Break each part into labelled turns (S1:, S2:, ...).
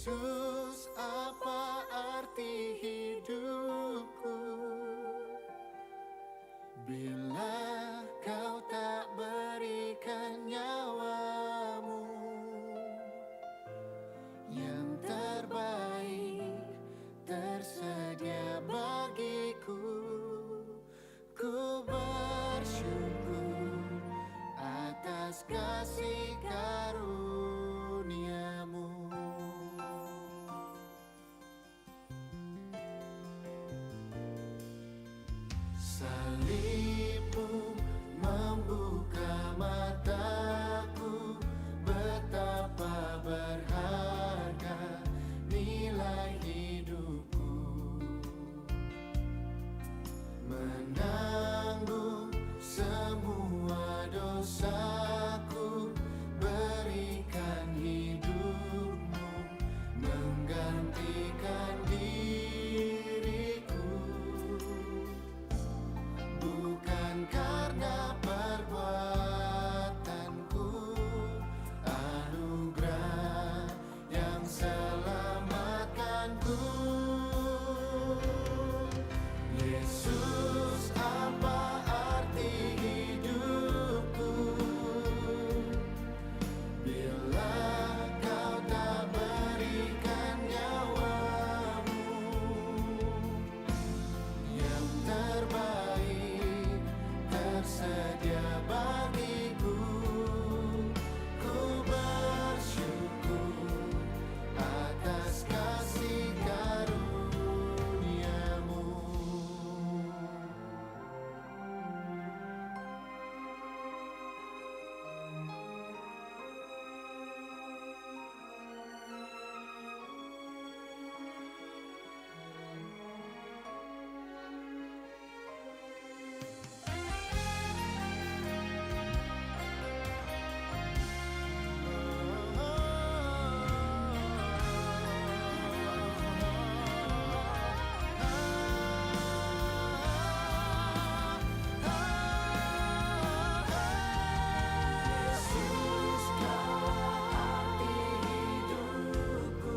S1: Yesus, apa arti hidupku bila kau tak berikan nyawamu? Yang terbaik tersedia bagiku. Ku bersyukur atas kasih karuniamu. Salibmu membuka mataku, betapa berharga nilai hidupku. Menanggung semua dosaku, berikan hidupmu menggantikan diriku. Bukan karena perbuatanku, anugerah yang selamatkanku. Yesus, apa arti hidupku bila kau tak berikan nyawamu? Yang terbaik tersedia bagiku. Ku bersyukur atas kasih karuniamu. Yesus, kau arti hidupku,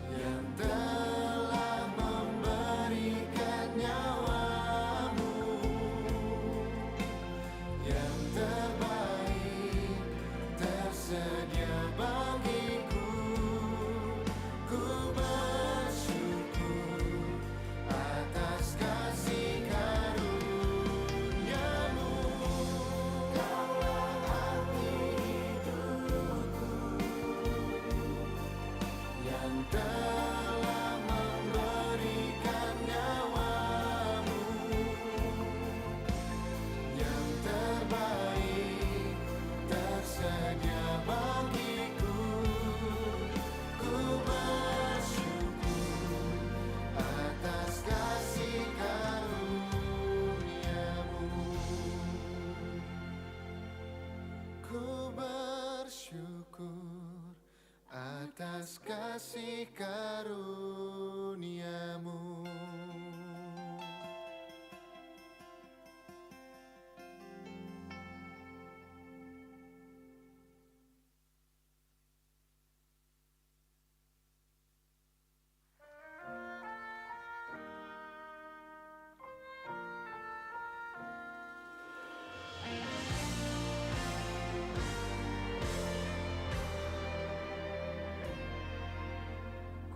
S1: yang telah memberikan nyawamu. Yang terbaik tersedia bagiku. Ku bersyukur atas kasih karuniamu. Kaulah arti hidupku, yang telah memberikan nyawamu. Yang terbaik tersedia bagiku. Ku bersyukur atas kasih karuniamu. Ku bersyukur atas kasih karuniamu.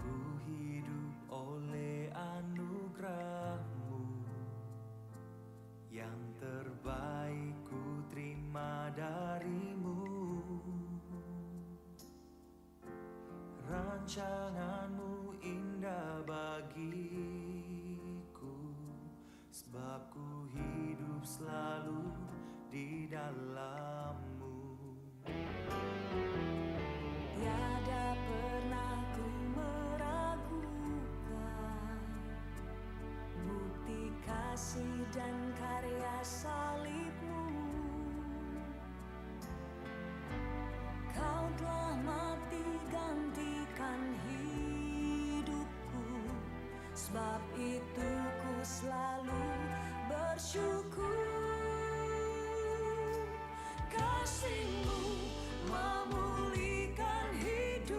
S2: Ku hidup oleh anugerah-Mu, yang terbaik ku terima dari-Mu. Rancangan-Mu indah bagiku, sebab ku hidup selalu di dalam-Mu.
S3: Tiada pernah ku meragukan bukti kasih dan karya salib-Mu. Kau telah mati gantikan hidupku, sebab itu ku selalu bersyukur. Kasih-Mu memulihkan hidup.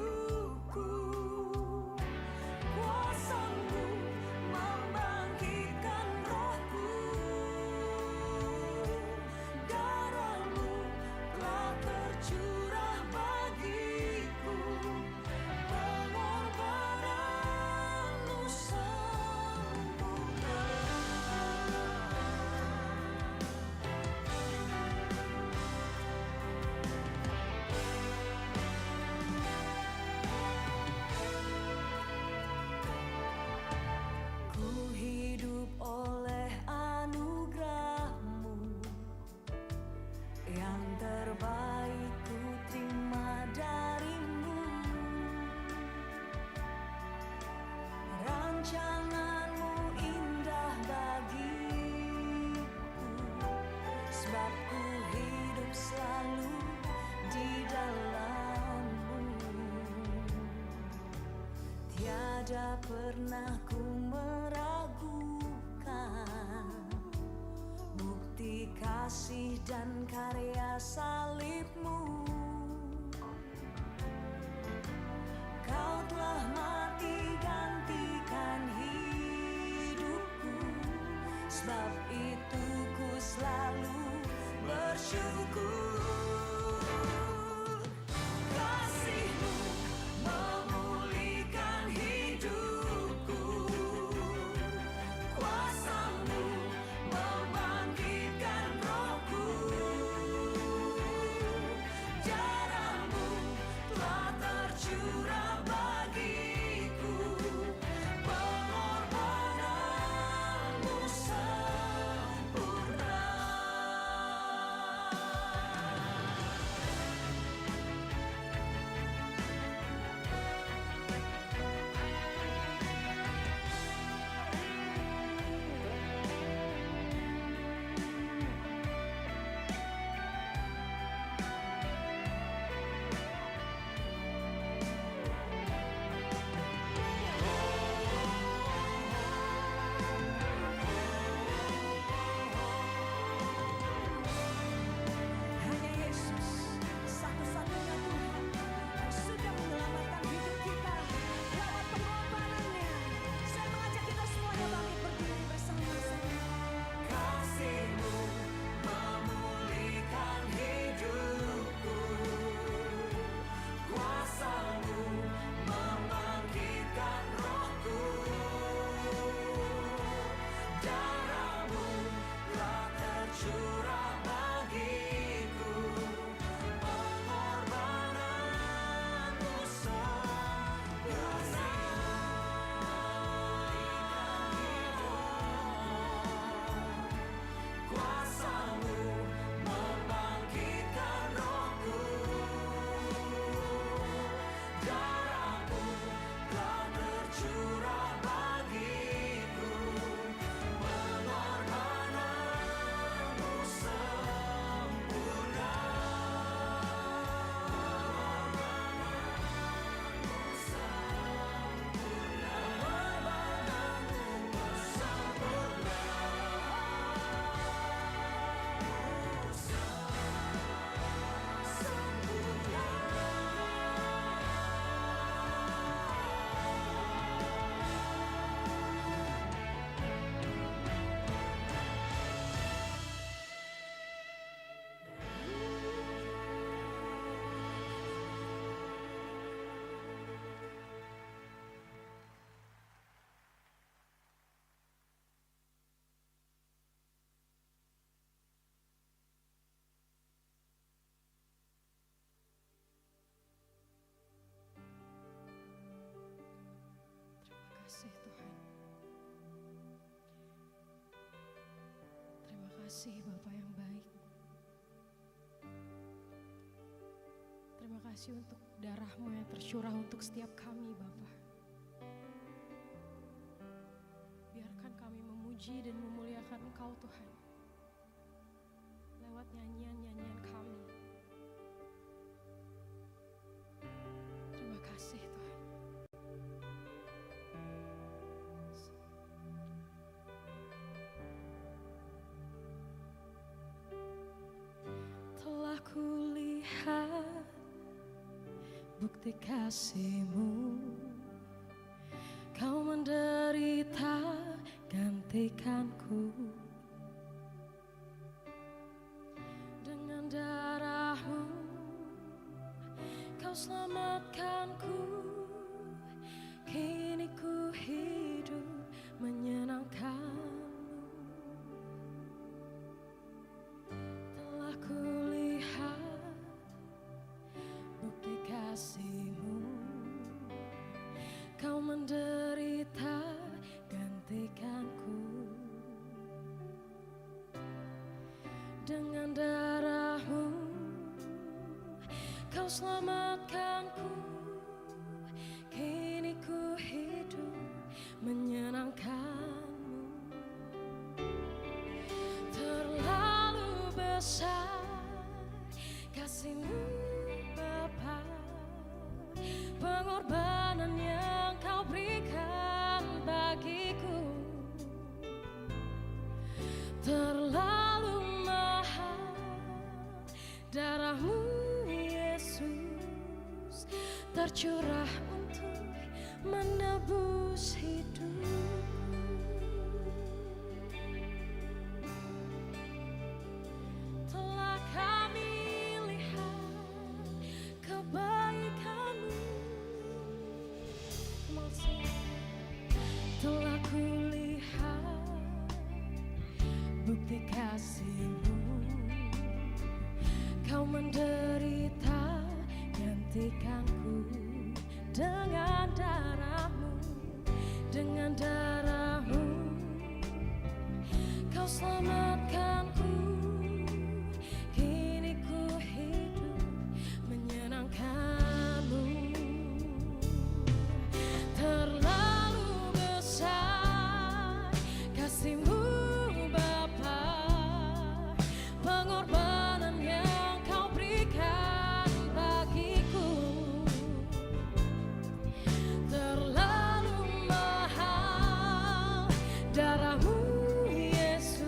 S3: tiada pernah ku meragukan bukti kasih dan karya salibmu. Kau telah mati gantikan hidupku, sebab itu ku selalu bersyukur. Kasih-Mu memulihkan hidupku, kuasa-Mu membangkitkan rohku, darah-Mu telah tercurah bagiku, pengorbananmu sempurna. Hanya Yesus, satu-satunya Tuhan yang sudah menyelamatkan hidup kita lewat pengorbanannya. Saya mengajak kita semuanya bangkit berdiri bersama-sama. Kasih-Mu memulihkan hidupku, kuasa-Mu membangkitkan rohku, darah-Mu telah tercurah bagiku, pengorbananmu sempurna. Kuasa-Mu membangkitkan rohku, darah-Mu telah tercurah bagiku, pengorbananmu sempurna.
S4: Terima kasih Tuhan. Terima kasih Bapa yang baik. Terima kasih untuk darah-Mu yang tercurah untuk setiap kami Bapa. Biarkan kami memuji dan memuliakan Engkau Tuhan lewat nyanyian-nyanyian kami. Terima kasih Tuhan. Telah kulihat bukti kasih-Mu, Kau menderita gantikanku, dengan darah-Mu Kau selamatkanku. Kini ku hidup menyenangkan-Mu. Telah kulihat bukti kasih-Mu, Kau menderita gantikanku, dengan darah-Mu Kau selamatkanku. Kini ku hidup menyenangkan-Mu. Terlalu besar kasih-Mu Bapa, pengorbanan yang Kau berikan. tercurah untuk menebus hidupku. Telah kami lihat kebaikan-Mu. Telah kulihat bukti kasih-Mu. Kau menderita gantikanku dengan darah-Mu, dengan darah-Mu. Kau selamatkanku, kini ku hidup menyenangkan-Mu. Terlalu besar kasih-Mu Bapa, pengorbanan yang Kau berikan bagiku. Terlalu mahal darah-Mu Yesus,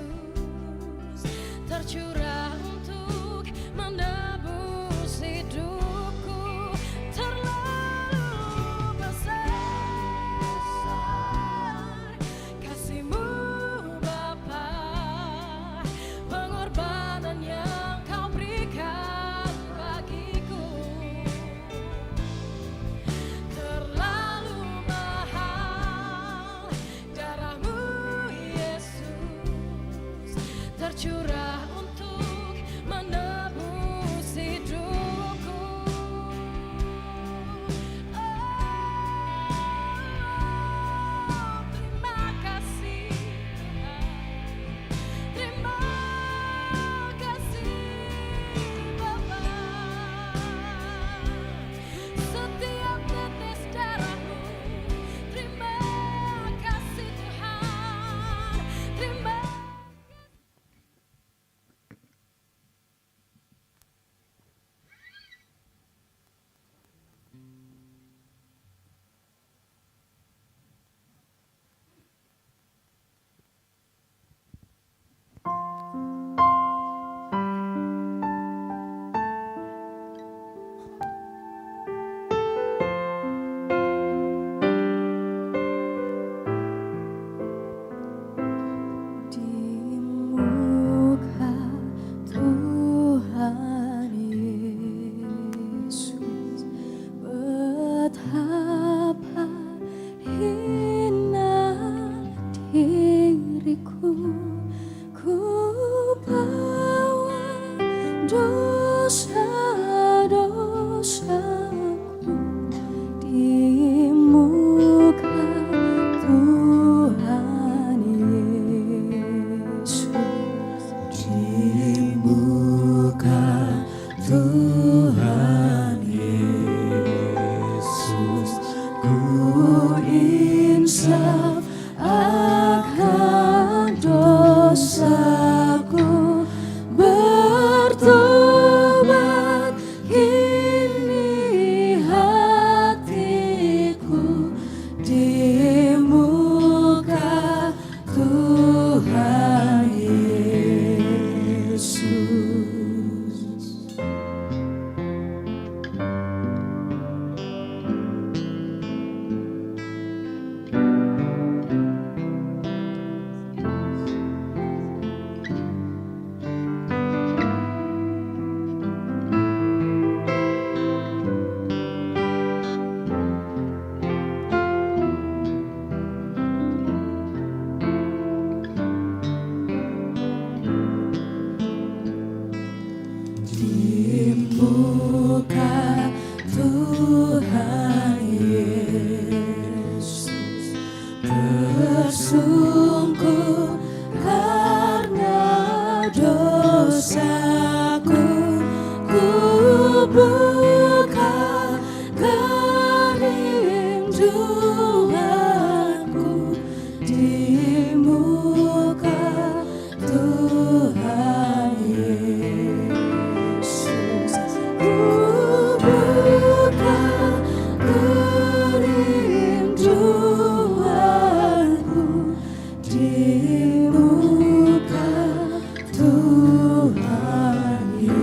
S4: tercurah untuk menebus hidupku. Terlalu besar kasih-Mu Bapa, pengorbanan yang Kau berikan bagiku. Terlalu mahal darah-Mu Yesus, tercurah untuk menebus hidupku. Terima kasih Tuhan, terima kasih Bapa. Setiap tetes darah-Mu, terima kasih Tuhan, terima. Di muka Tuhan Yesus, betapa hina diriku. Ku bawa dosa-dosaku di muka Tuhan Yesus.
S2: Di muka Tuhan Yesus, ku insaf akan dosaku, bertobat kini hatiku di muka Tuhan Yesus. Di muka Tuhan Yesus, tersungkur karena dosaku. Ku buka kerinduanku di muka Tuhan Yesus. Ku buka kerinduanku di muka Tuhan Yesus.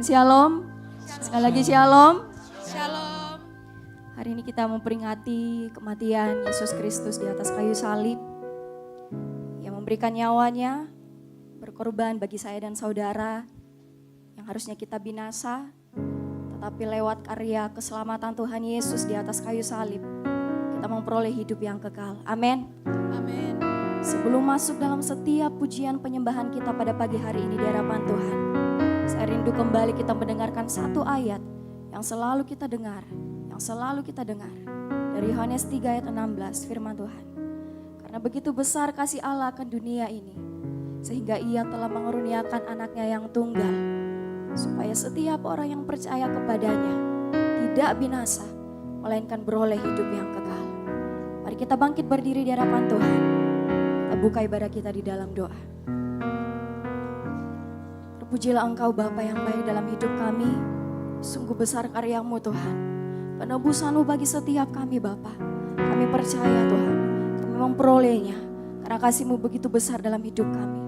S2: shalom. Sekali lagi shalom.
S4: Shalom.
S2: Hari ini kita memperingati kematian Yesus Kristus di atas kayu salib. Yang memberikan nyawanya berkorban bagi saya dan saudara yang harusnya kita binasa, tetapi lewat karya keselamatan Tuhan Yesus di atas kayu salib, kita memperoleh hidup yang kekal. Amin.
S4: Amin.
S2: Sebelum masuk dalam setiap pujian penyembahan kita pada pagi hari ini di hadapan Tuhan, saya rindu kembali kita mendengarkan satu ayat yang selalu kita dengar, dari Yohanes 3 ayat 16, firman Tuhan. Karena begitu besar kasih Allah akan dunia ini, sehingga Ia telah mengaruniakan anaknya yang tunggal, supaya setiap orang yang percaya kepadanya tidak binasa, melainkan beroleh hidup yang kekal. Mari kita bangkit berdiri di hadapan Tuhan. Kita buka ibadah kita di dalam doa. Terpujilah Engkau Bapa yang baik dalam hidup kami. Sungguh besar karya-Mu Tuhan. Penebusan-Mu bagi setiap kami Bapa. Kami percaya Tuhan. Kami memperolehnya. Karena kasih-Mu begitu besar dalam hidup kami.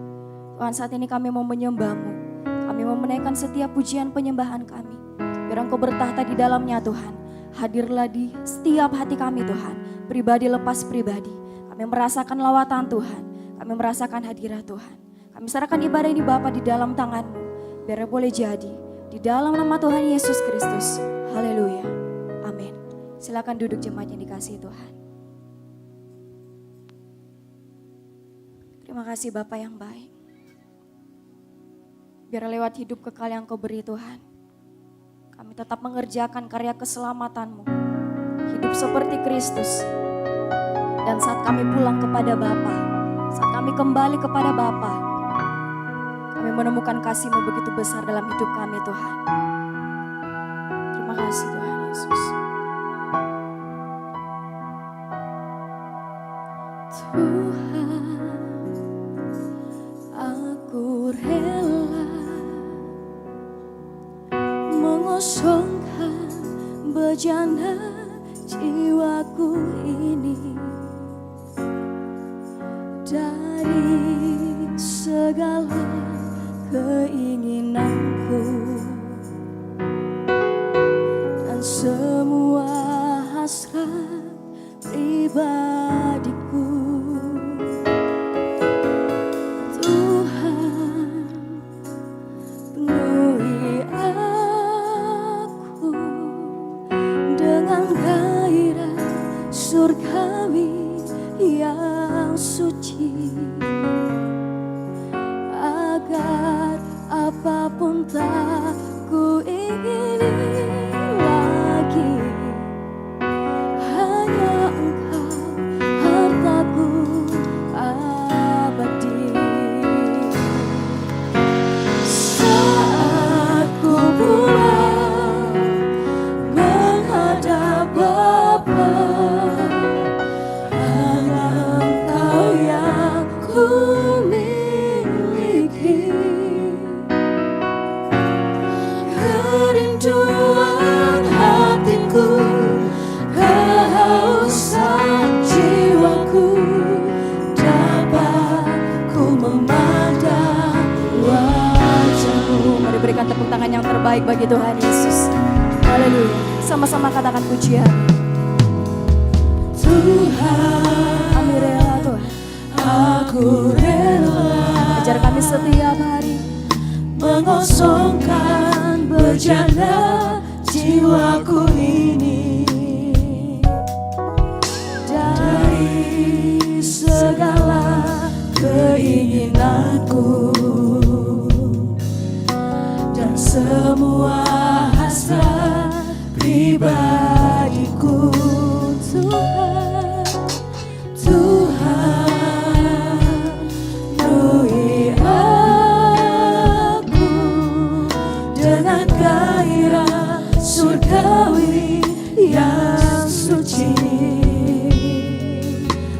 S2: Tuhan, saat ini kami mau menyembah-Mu. Kami mau menaikkan setiap pujian penyembahan kami. Biar Engkau bertahta di dalamnya Tuhan. Hadirlah di setiap hati kami Tuhan. Pribadi lepas pribadi. Kami merasakan lawatan Tuhan. Kami merasakan hadirat Tuhan. Kami serahkan ibadah ini Bapa di dalam tangan-Mu. Biar boleh jadi. Di dalam nama Tuhan Yesus Kristus. Haleluya. Amin. Silakan duduk jemaat yang dikasihi Tuhan. Terima kasih Bapa yang baik. Biar lewat hidup kekal yang Kau beri Tuhan, kami tetap mengerjakan karya keselamatan-Mu. Hidup seperti Kristus. Dan saat kami pulang kepada Bapa, saat kami kembali kepada Bapa, kami menemukan kasih-Mu begitu besar dalam hidup kami Tuhan. Terima kasih Tuhan Yesus. Tuhan, aku rela mengosongkan bejana jiwaku ini dari segala keinginanku dan semua hasrat pribadiku. Tuhan, penuhi aku dengan gairah surgawi yang suci, agar apapun tak ku ingini lagi, hanya Engkau hartaku abadi. Saat ku pulang menghadap Bapa, hanya Engkau yang ku miliki. Kerinduan hatiku, kehausan jiwaku, dapat ku memandang wajah-Mu. Mari berikan tepuk tangan yang terbaik bagi Tuhan Yesus. Haleluya. Sama-sama katakan pujian. Tuhan, kami rela Tuhan. Aku rela. Ajar kami setiap hari mengosongkan bejana jiwaku ini dari segala keinginanku dan semua hasrat pribadiku. Tuhan, Tuhan, penuhi aku dengan gairah surgawi yang suci,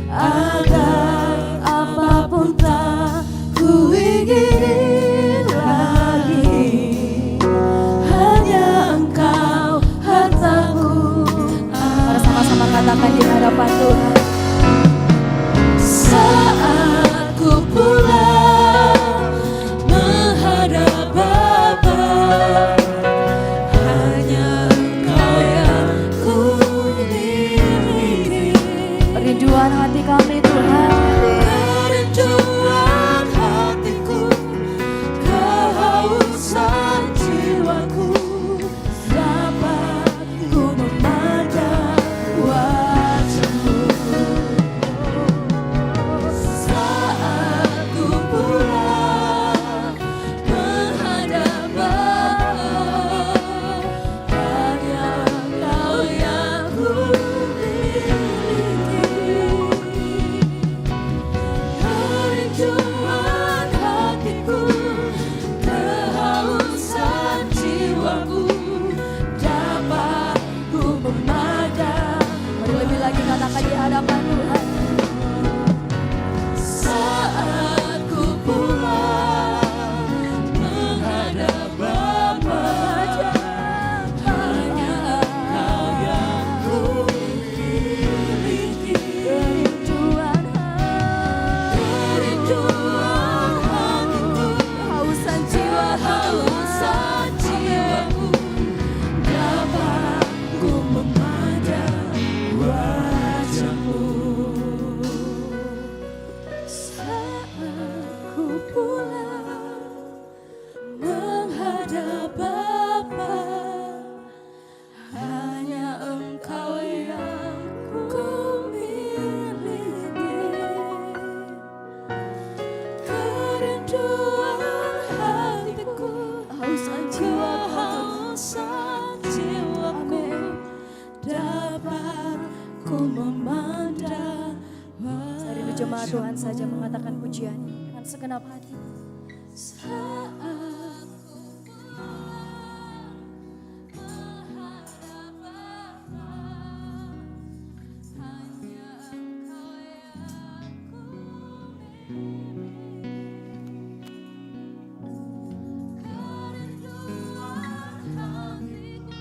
S2: agar apapun tak ku ingini lagi, hanya Engkau hartaku. Mari sama-sama katakan di hadapan Tuhan. Saat ku pulang menghadap Bapa, lagi katakan di hadapan Tuhan.
S3: Saat ku pulang menghadap Bapa, hanya Engkau yang ku miliki.
S2: Kerinduan
S3: Kerinduan hatiku,
S2: hausan jiwa,
S3: kehausan jiwaku, dapat ku memandang wajah-Mu. Saat ku pulang menghadap Bapa, hanya Engkau yang ku miliki. Kerinduan hatiku,
S2: hausan jiwa,
S3: kehausan jiwaku, dapat ku memandang
S2: Dari jemaat Tuhan saja mengatakan pujian dengan segenap hati.
S3: saat ku pulang menghadap Bapa, hanya Engkau yang ku miliki. Kerinduan hatiku,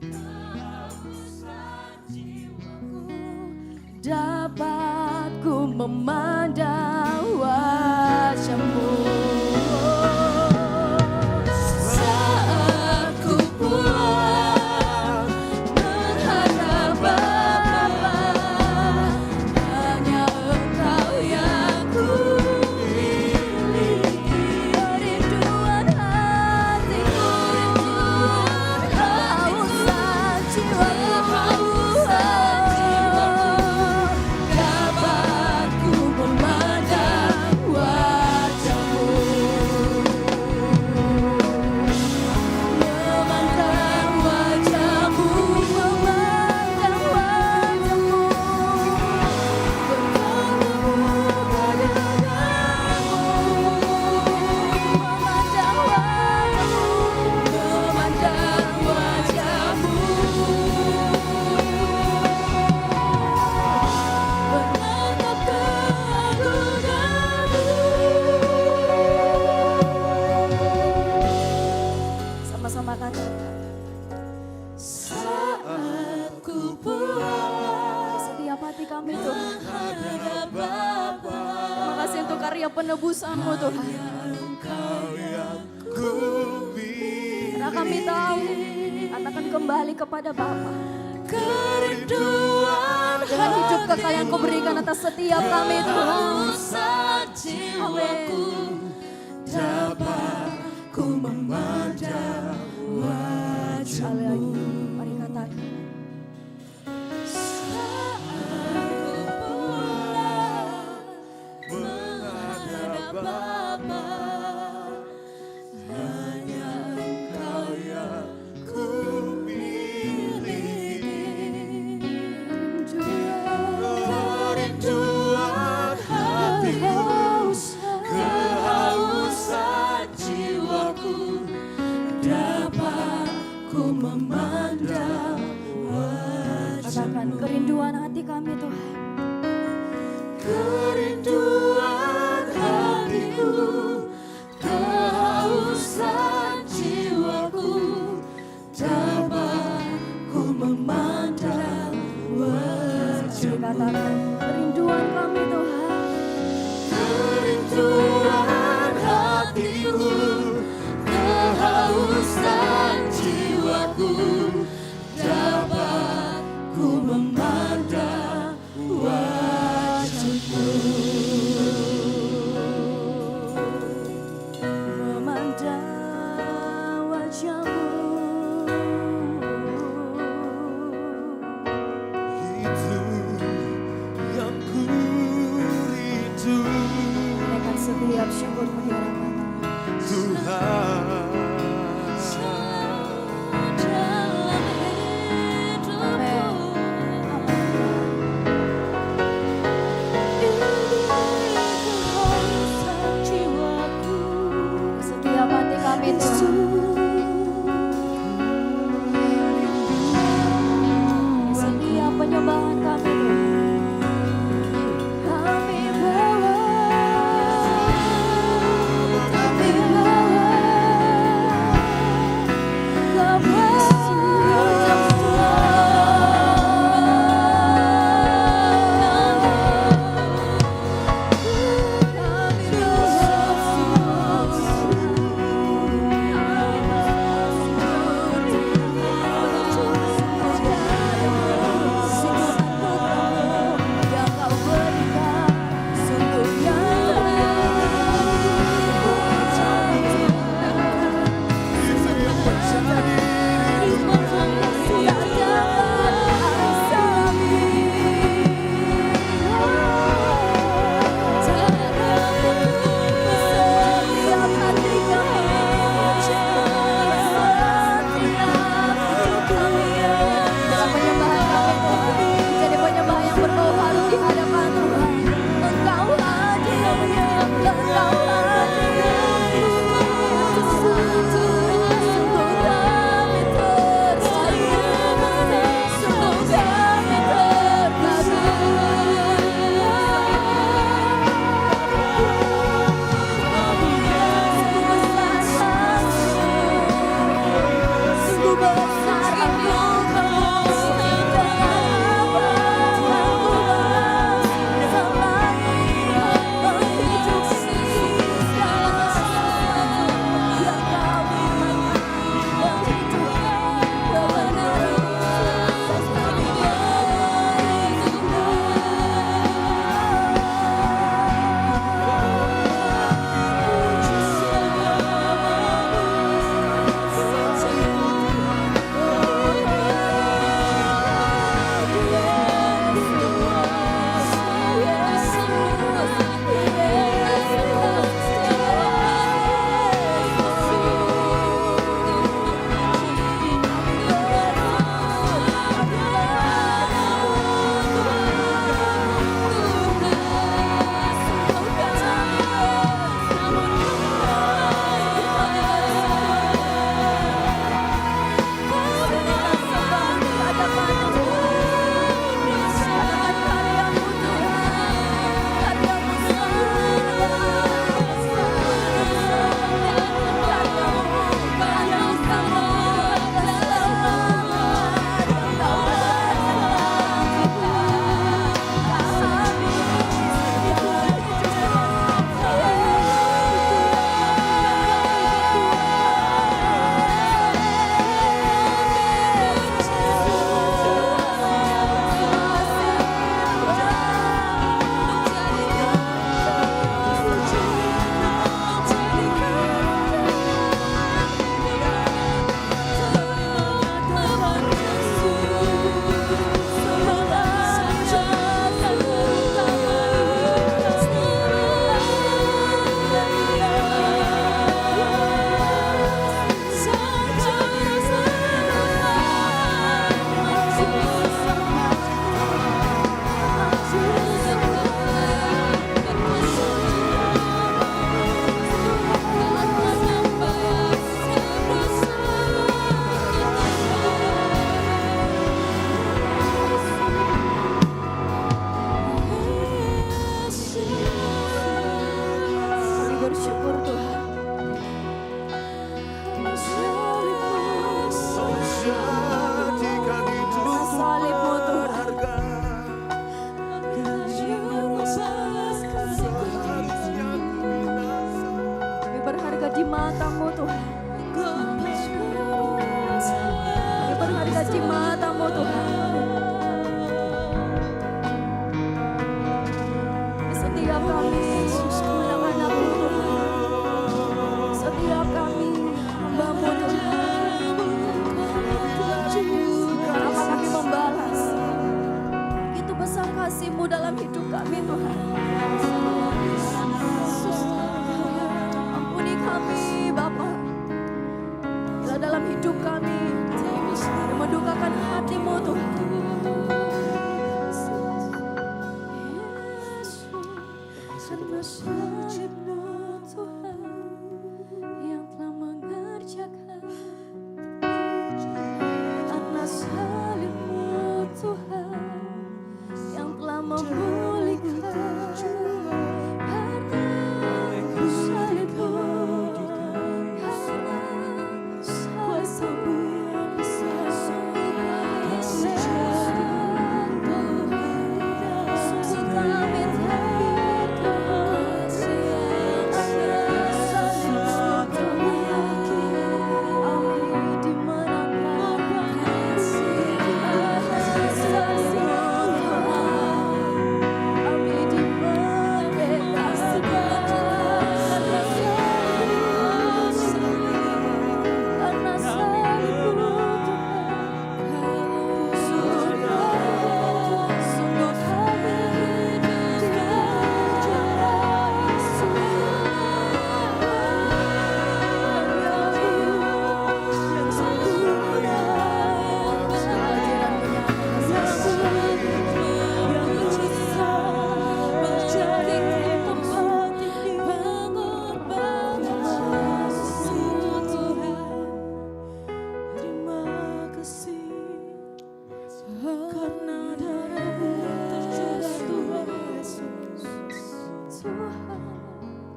S3: kehausan jiwaku,
S2: Dapat ku memandang wajah-Mu.
S3: saat ku pulang menghadap Bapa, hanya Engkau yang ku miliki.
S2: Kerinduan hatiku, kehausan jiwaku,
S3: dapat ku memandang wajah-Mu. Memandang wajah-Mu, memandang wajah-Mu, bertemu pada denganmu. Memandang wajah-Mu, memandang wajah-Mu, menatap keagungan-Mu.
S2: Sama-sama katakan.
S3: Saat ku pulang
S2: Setiap hati kami Tuhan.
S3: menghadap Bapa,
S2: Terima kasih untuk karya penebusan-Mu Tuhan.
S3: Engkau yang ku
S2: Karena kami tahu katakan kembali kepada Bapa.
S3: kerinduan
S2: Dengan hidup kekal yang Kau berikan atas setiap kami Tuhan.
S3: kehausan jiwaku, dapat ku memandang wajah-Mu.
S2: Mari katakan.
S3: Saat ku pulang menghadap Bapa, hanya Engkau yang ku miliki. Kerinduan hatiku, kehausan jiwaku, dapat ku memandang
S2: Katakan
S3: wajah-Mu.
S2: kerinduan hati kami Tuhan.
S3: Kerinduan hatiku, kehausan jiwaku, dapat ku memandang
S2: Mari
S3: wajah-Mu.
S2: katakan kerinduan kami Tuhan.
S3: Kerinduan hatiku, kehausan jiwaku, dapat ku memandang wajah-Mu.
S2: Memandang wajah-Mu.
S3: Itu yang ku rindu,
S2: Naikkan setiap syukur-Mu di hadapan
S3: Tuhan. Dalam hidupku, kehausan jiwaku,
S2: setiap hati kami Tuhan. Setiap penyembahan kami kasih-Mu dalam hidup kami Tuhan. Ampuni kami Bapa, bila dalam hidup kami yang mendukakan hati-Mu Tuhan. Karena salib-Mu Tuhan yang telah mengerjakan, karena salib-Mu Tuhan yang telah memulihkan, karena salib-Mu, karena kuasa-Mu yang besar, sungguh kami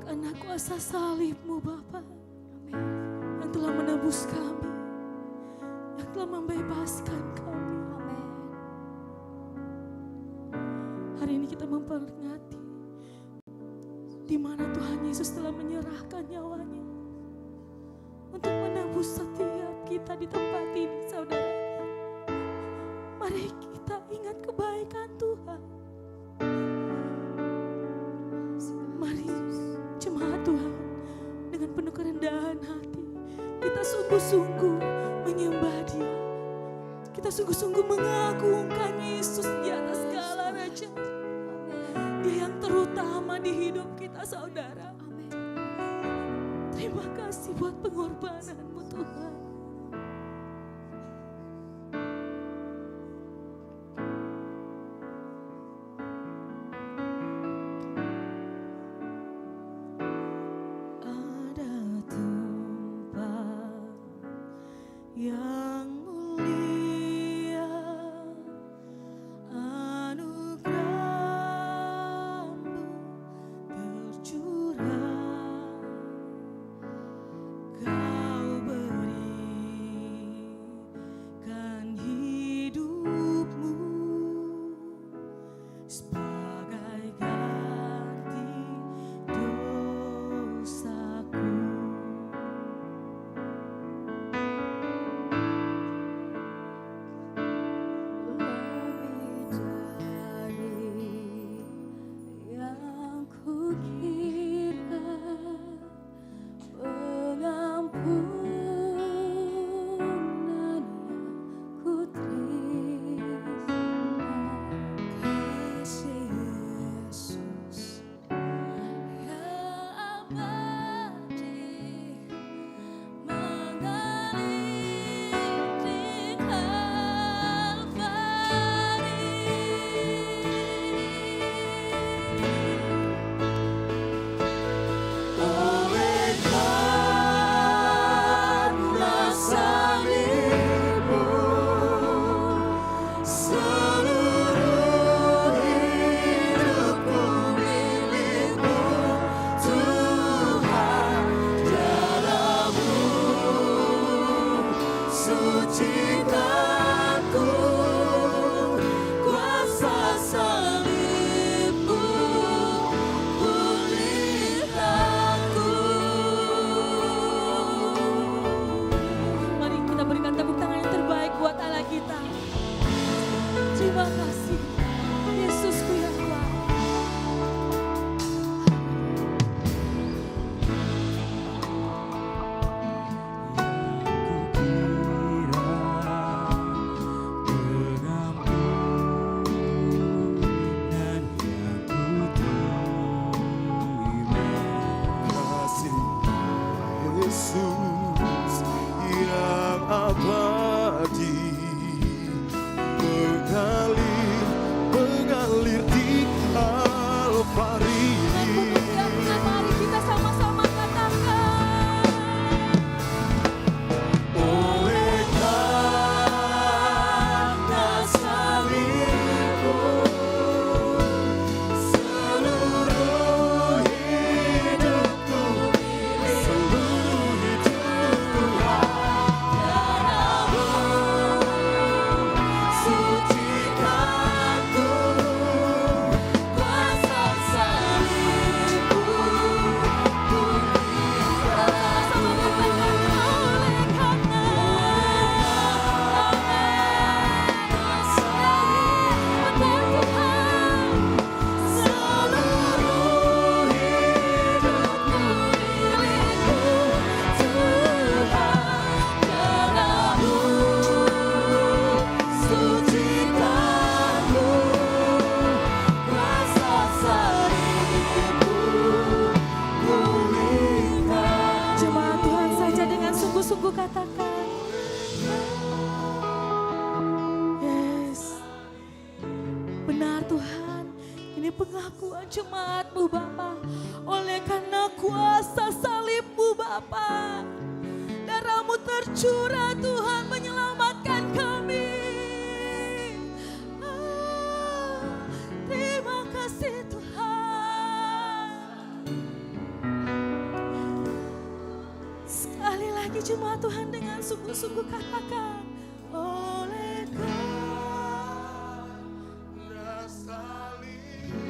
S2: karena kuasa salib-Mu Bapa yang telah menebus kami, yang telah membebaskan kami. Hari ini kita memperingati di mana Tuhan Yesus telah menyerahkan nyawanya untuk menebus setiap kita di tempat ini, saudara. Mari kita ingat kebaikan Tuhan. Mari jemaat Tuhan, dengan penuh kerendahan hati kita sungguh-sungguh menyembah Dia. Kita sungguh-sungguh mengagungkan Yesus di atas segala raja. Dia yang terutama di hidup kita, saudara. Terima kasih buat pengorbanan-Mu Tuhan. Yang mulia, anugerah-Mu tercurah, Kau berikan hidup-Mu sebagai ganti dosaku. Kasih
S3: Mari
S2: Mari kita sama-sama katakan.
S3: oleh karena salibmu seluruh hidupku, seluruh hidupku darahmu sucikanku, kuasa salibmu ku
S2: Jemaat Tuhan saja dengan sungguh-sungguh katakan. Yes. Benar Tuhan, ini pengakuan jemaat-Mu Bapa. Oleh karena kuasa salib-Mu Bapa, darah-Mu tercurah Tuhan menyelamatkan kami. Terima kasih Tuhan. Sekali lagi jemaat Tuhan dengan sungguh-sungguh katakan. Oleh
S1: Karena salibmu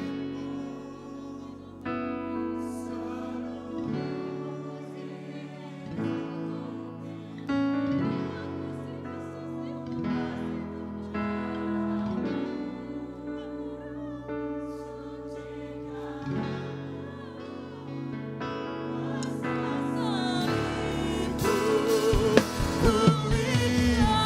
S3: pulihkan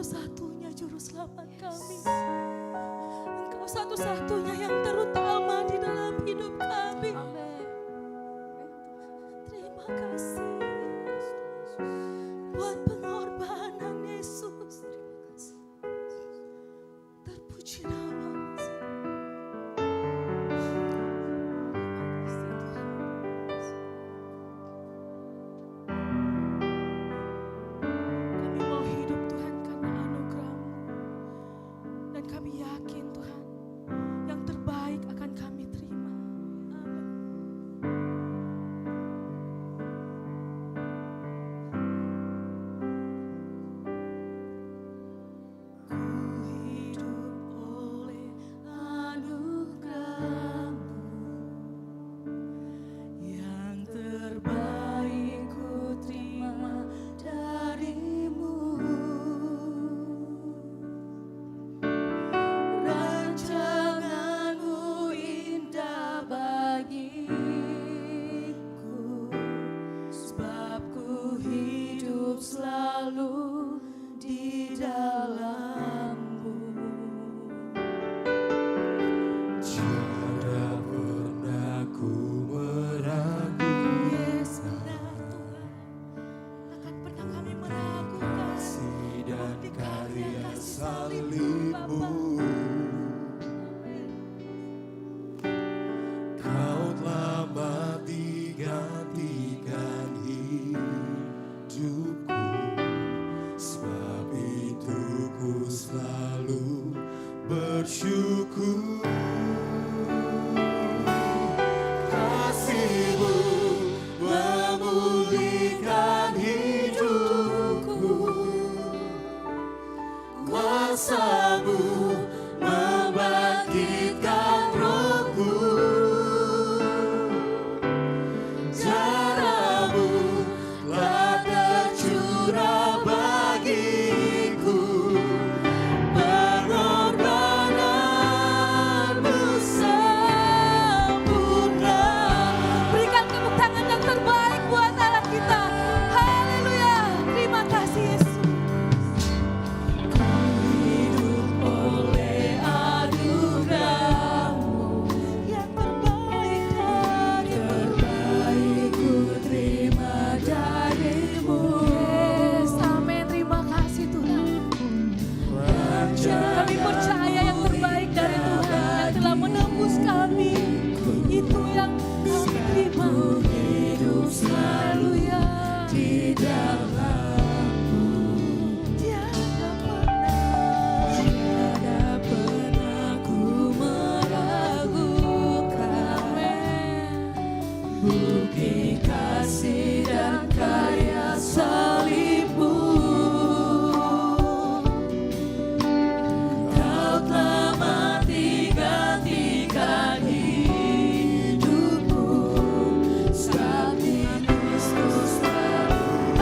S3: satu-satunya juru selamat kami. Engkau satu-satunya yang terutama di dalam hidup kami. Terima kasih buat pengorbanan Yesus. Terpuji nama. Kami mau hidup Tuhan karena anugerah-Mu. Dan kami yakin Tuhan, yang terbaik akan kami terima. Amin. Ku hidup oleh anugerah-Mu. Yang terbaik ku terima dari-Mu. Rancangan-Mu indah bagiku, sebab ku hidup selalu di dalam-Mu.
S1: Tiada pernah ku meragukan
S3: Yes, benar Tuhan. Takkan pernah kami meragukan
S1: kasih dan
S3: bukti
S1: karya
S3: kasih salib-Mu, Bapa.
S1: salib-Mu. Kau telah mati gantikan hidupku, sebab itu ku selalu bersyukur. Kasih-Mu memulihkan hidupku, kuasa-Mu membangkitkan rohku. Darah-Mu telah tercurah bagiku, pengorbanan-Mu sempurna.
S3: Berikan tepuk tangan yang terbaik buat Allah kita. Haleluya. Terima kasih Yesus. Ku hidup oleh anugerah-Mu. Yang terbaik ku terima dari-Mu. Yes, amin. Terima kasih Tuhan. Kami percaya yang terbaik dari Tuhan yang telah menembus kami. Itu yang kami terima. Haleluya. Di dalam-Mu. Tiada pernah ku meragukan bukti kasih dan karya salib-Mu. Kau telah mati gantikan hidupku, sebab Kristus selalu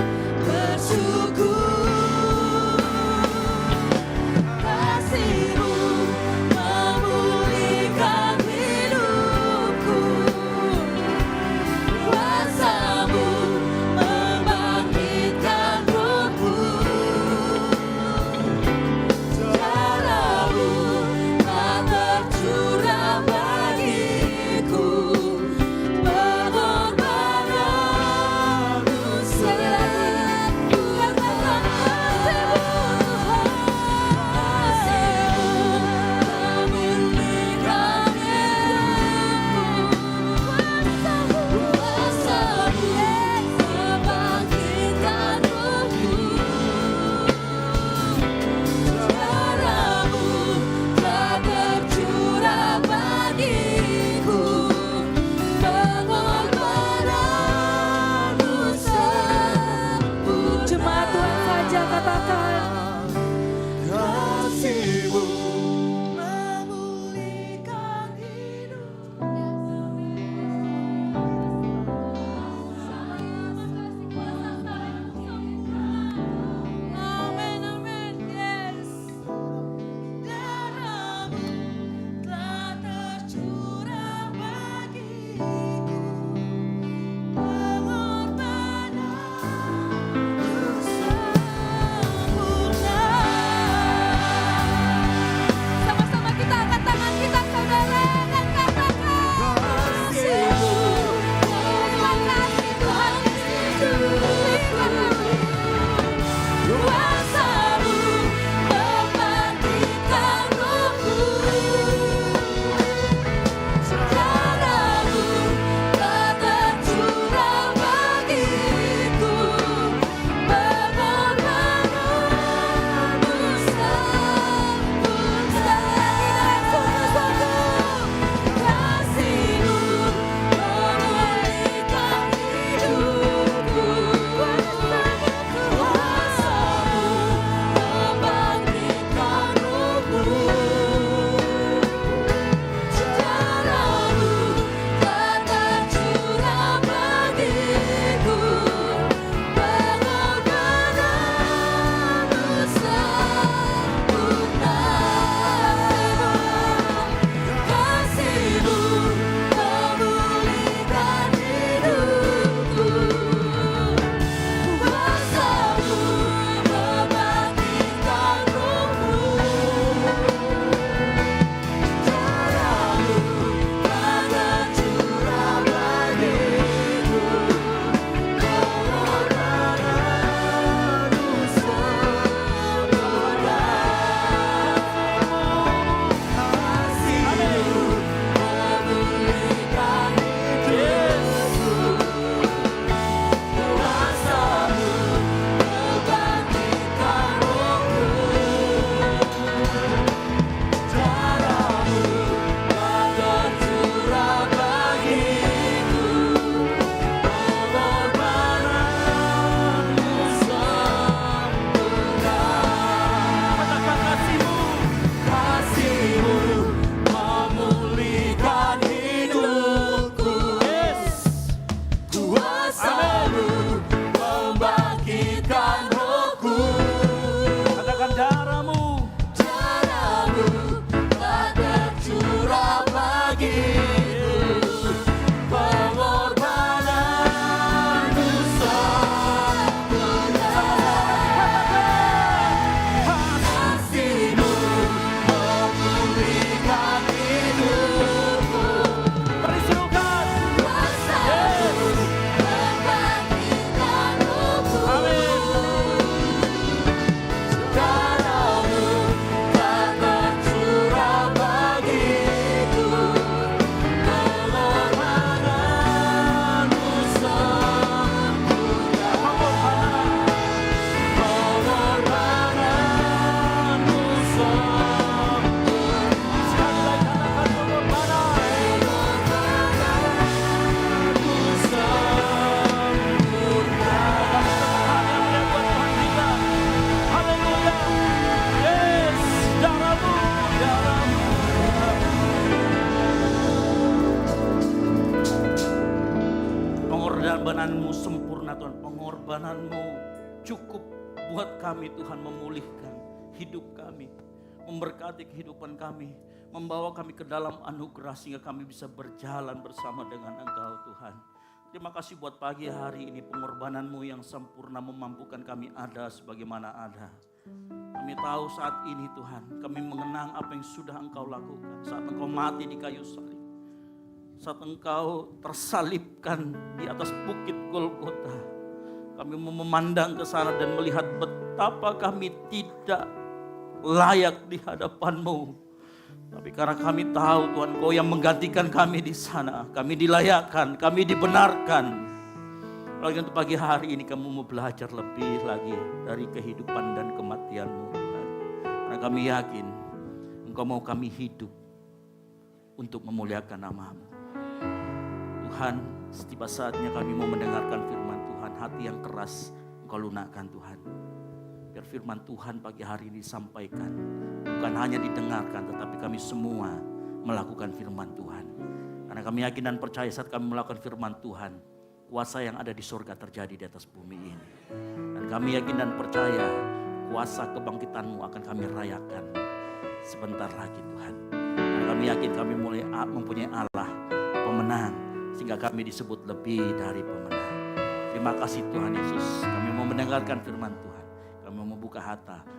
S5: Pengorbanan-Mu sempurna Tuhan, pengorbanan-Mu cukup buat kami Tuhan, memulihkan hidup kami, memberkati kehidupan kami, membawa kami ke dalam anugerah sehingga kami bisa berjalan bersama dengan Engkau Tuhan. Terima kasih buat pagi hari ini, pengorbanan-Mu yang sempurna memampukan kami ada sebagaimana ada. Kami tahu saat ini Tuhan, kami mengenang apa yang sudah Engkau lakukan. Saat Engkau mati di kayu salib, saat Engkau tersalibkan di atas bukit Golgota, kami memandang ke sana dan melihat betapa kami tidak layak di hadapan-Mu. Tapi karena kami tahu Tuhan, Kau yang menggantikan kami di sana, kami dilayakkan, kami dibenarkan. Lalu untuk pagi hari ini kami mau belajar lebih lagi dari kehidupan dan kematian-Mu Tuhan. Karena kami yakin Engkau mau kami hidup untuk memuliakan nama-Mu. Tuhan, setiba saatnya kami mau mendengarkan firman Tuhan, hati yang keras Engkau lunakkan Tuhan. Biar firman Tuhan pagi hari ini disampaikan, bukan hanya didengarkan, tetapi kami semua melakukan firman Tuhan. Karena kami yakin dan percaya saat kami melakukan firman Tuhan, kuasa yang ada di surga terjadi di atas bumi ini. Dan kami yakin dan percaya kuasa kebangkitan-Mu akan kami rayakan sebentar lagi Tuhan. Karena kami yakin kami mulai mempunyai Allah pemenang, sehingga kami disebut lebih dari pemenang. Terima kasih Tuhan Yesus, kami mau mendengarkan firman Tuhan. Kami mau membuka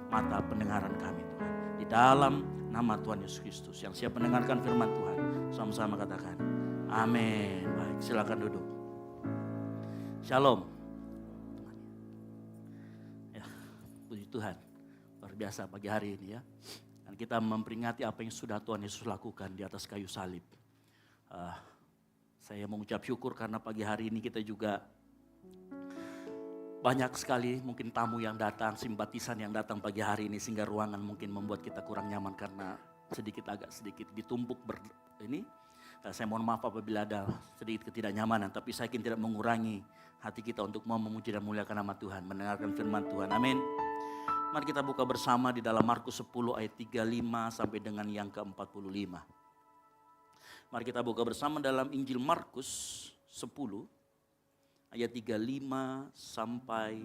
S5: mata pendengaran kami Tuhan. Di dalam nama Tuhan Yesus Kristus yang siap mendengarkan firman Tuhan. Sama-sama katakan amin. Baik, silakan duduk. Shalom. Ya, puji Tuhan. Luar biasa pagi hari ini ya. Dan kita memperingati apa yang sudah Tuhan Yesus lakukan di atas kayu salib. Saya mengucap syukur karena pagi hari ini kita juga banyak sekali mungkin tamu yang datang, simpatisan yang datang pagi hari ini, sehingga ruangan mungkin membuat kita kurang nyaman karena agak sedikit ditumpuk ini. Saya mohon maaf apabila ada sedikit ketidaknyamanan, tapi saya yakin tidak mengurangi hati kita untuk mau memuji dan memuliakan nama Tuhan, mendengarkan firman Tuhan. Amin. Mari kita buka bersama di dalam Markus 10 ayat 35 sampai dengan yang ke-45. Mari kita buka bersama dalam Injil Markus 10 ayat 35 sampai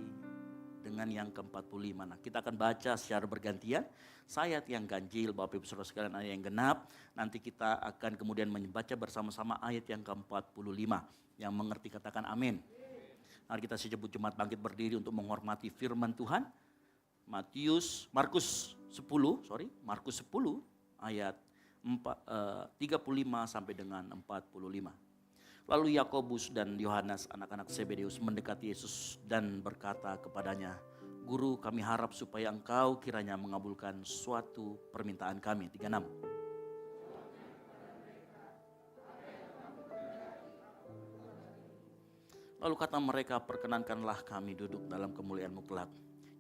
S5: dengan yang ke-45. Nah, kita akan baca secara bergantian. Saya yang ganjil, Bapak Ibu Saudara sekalian ayat yang genap. Nanti kita akan kemudian membaca bersama-sama ayat yang ke-45. Yang mengerti katakan amin. Mari kita sebut Jemaat bangkit berdiri untuk menghormati firman Tuhan. Markus 10 ayat 35 sampai dengan 45. Lalu Yakobus dan Yohanes anak-anak Zebedeus mendekati Yesus dan berkata kepadanya, Guru, kami harap supaya Engkau kiranya mengabulkan suatu permintaan kami. 36. Lalu kata mereka, perkenankanlah kami duduk dalam kemuliaan-Mu kelak,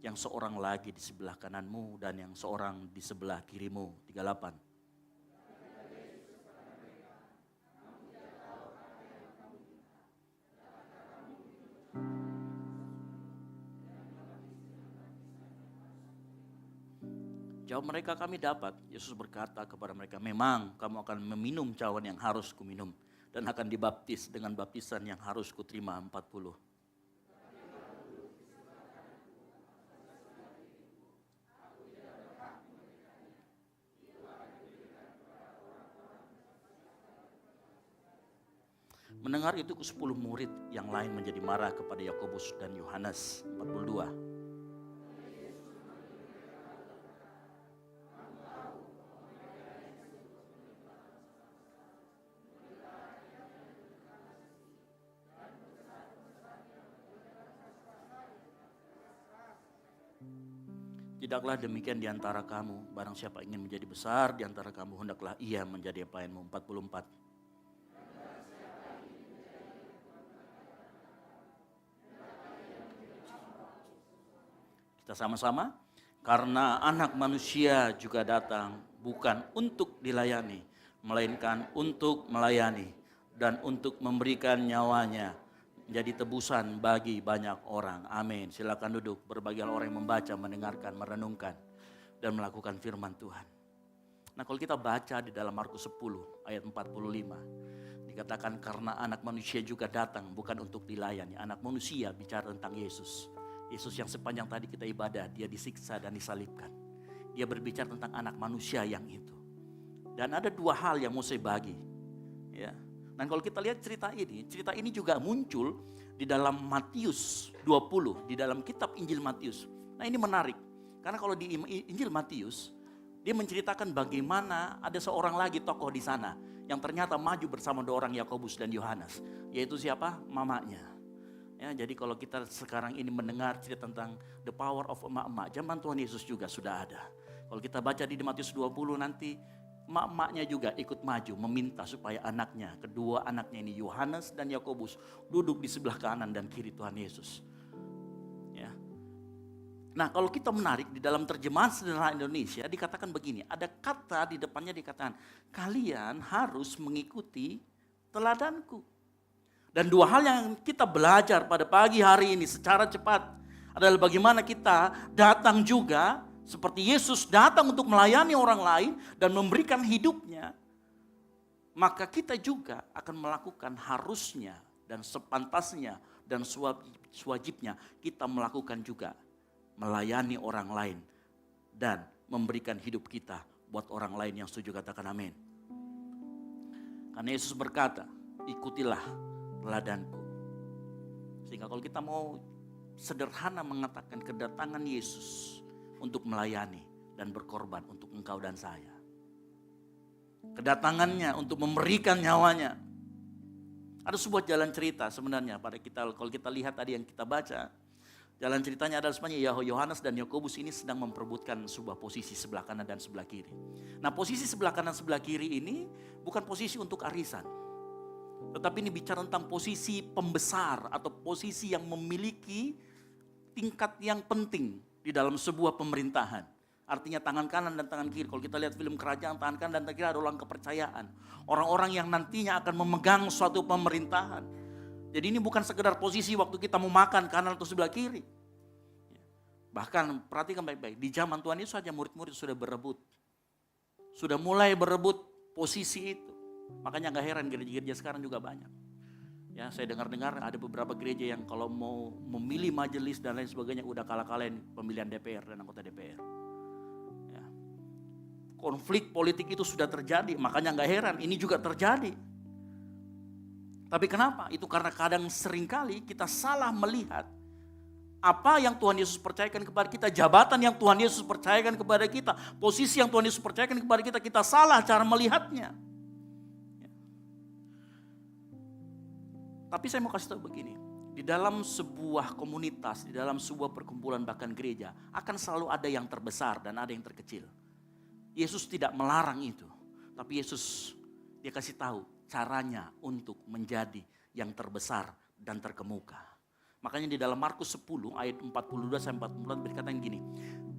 S5: yang seorang lagi di sebelah kananmu dan yang seorang di sebelah kirimu. 38. Jawab mereka, kami dapat. Yesus berkata kepada mereka, memang kamu akan meminum cawan yang harus kuminum dan akan dibaptis dengan baptisan yang harus kuterima 40. Mendengar itu ke-10 murid yang lain menjadi marah kepada Yakobus dan Yohanes. 42. Tidaklah demikian di antara kamu, barang siapa ingin menjadi besar di antara kamu, hendaklah ia menjadi pelayanmu. 44. Kita sama-sama, karena anak manusia juga datang bukan untuk dilayani, melainkan untuk melayani dan untuk memberikan nyawanya menjadi tebusan bagi banyak orang. Amin. Silakan duduk. Berbagai orang yang membaca, mendengarkan, merenungkan, dan melakukan firman Tuhan. Nah, kalau kita baca di dalam Markus 10 ayat 45, Dikatakan karena anak manusia juga datang bukan untuk dilayani. Anak manusia bicara tentang Yesus. Yesus yang sepanjang tadi kita ibadah, dia disiksa dan disalibkan. Dia berbicara tentang anak manusia yang itu. Dan ada dua hal yang mau saya bagi. Ya. Dan kalau kita lihat cerita ini juga muncul di dalam Matius 20, di dalam kitab Injil Matius. Nah ini menarik, karena kalau di Injil Matius, dia menceritakan bagaimana ada seorang lagi tokoh di sana yang ternyata maju bersama dua orang, Yakobus dan Yohanes. Yaitu siapa? Mamanya. Ya, jadi kalau kita sekarang ini mendengar cerita tentang the power of emak-emak, zaman Tuhan Yesus juga sudah ada. Kalau kita baca di Matius 20 nanti, emak-emaknya juga ikut maju meminta supaya anaknya, kedua anaknya ini Yohanes dan Yakobus duduk di sebelah kanan dan kiri Tuhan Yesus. Ya. Nah kalau kita menarik di dalam terjemahan sederhana Indonesia dikatakan begini, ada kata di depannya dikatakan, kalian harus mengikuti teladanku. Dan dua hal yang kita belajar pada pagi hari ini secara cepat adalah bagaimana kita datang juga seperti Yesus datang untuk melayani orang lain dan memberikan hidupnya. Maka kita juga akan melakukan harusnya dan sepantasnya dan sewajibnya kita melakukan juga. Melayani orang lain dan memberikan hidup kita buat orang lain yang setuju, katakan amin. Karena Yesus berkata, ikutilah teladanku. Sehingga kalau kita mau sederhana mengatakan kedatangan Yesus untuk melayani dan berkorban untuk engkau dan saya. Kedatangannya untuk memberikan nyawanya. Ada sebuah jalan cerita sebenarnya pada kita, kalau kita lihat tadi yang kita baca. Jalan ceritanya adalah sebenarnya Yohanes dan Yakobus ini sedang memperebutkan sebuah posisi sebelah kanan dan sebelah kiri. Nah posisi sebelah kanan sebelah kiri ini bukan posisi untuk arisan. Tetapi ini bicara tentang posisi pembesar atau posisi yang memiliki tingkat yang penting di dalam sebuah pemerintahan. Artinya tangan kanan dan tangan kiri. Kalau kita lihat film kerajaan, tangan kanan dan tangan kiri adalah orang kepercayaan. Orang-orang yang nantinya akan memegang suatu pemerintahan. Jadi ini bukan sekedar posisi waktu kita mau makan kanan atau sebelah kiri. Bahkan perhatikan baik-baik, di zaman Tuhan Yesus saja murid-murid sudah berebut. Sudah mulai berebut posisi itu. Makanya gak heran gereja-gereja sekarang juga banyak. Ya, saya dengar-dengar ada beberapa gereja yang kalau mau memilih majelis dan lain sebagainya udah kalah-kalahin pemilihan DPR dan anggota DPR. Ya. Konflik politik itu sudah terjadi, makanya gak heran ini juga terjadi. Tapi kenapa? Itu karena kadang seringkali kita salah melihat apa yang Tuhan Yesus percayakan kepada kita, jabatan yang Tuhan Yesus percayakan kepada kita, posisi yang Tuhan Yesus percayakan kepada kita, kita salah cara melihatnya. Ya. Tapi saya mau kasih tahu begini, di dalam sebuah komunitas, di dalam sebuah perkumpulan bahkan gereja, akan selalu ada yang terbesar dan ada yang terkecil. Yesus tidak melarang itu, tapi Yesus dia kasih tahu caranya untuk menjadi yang terbesar dan terkemuka. Makanya di dalam Markus 10 ayat 42 sampai 44 berkatakan gini.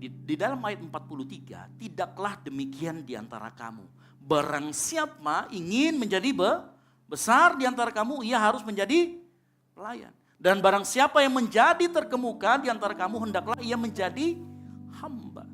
S5: Di dalam ayat 43, tidaklah demikian di antara kamu. Barang siapa ingin menjadi besar di antara kamu, ia harus menjadi pelayan. Dan barang siapa yang menjadi terkemuka di antara kamu, hendaklah ia menjadi hamba.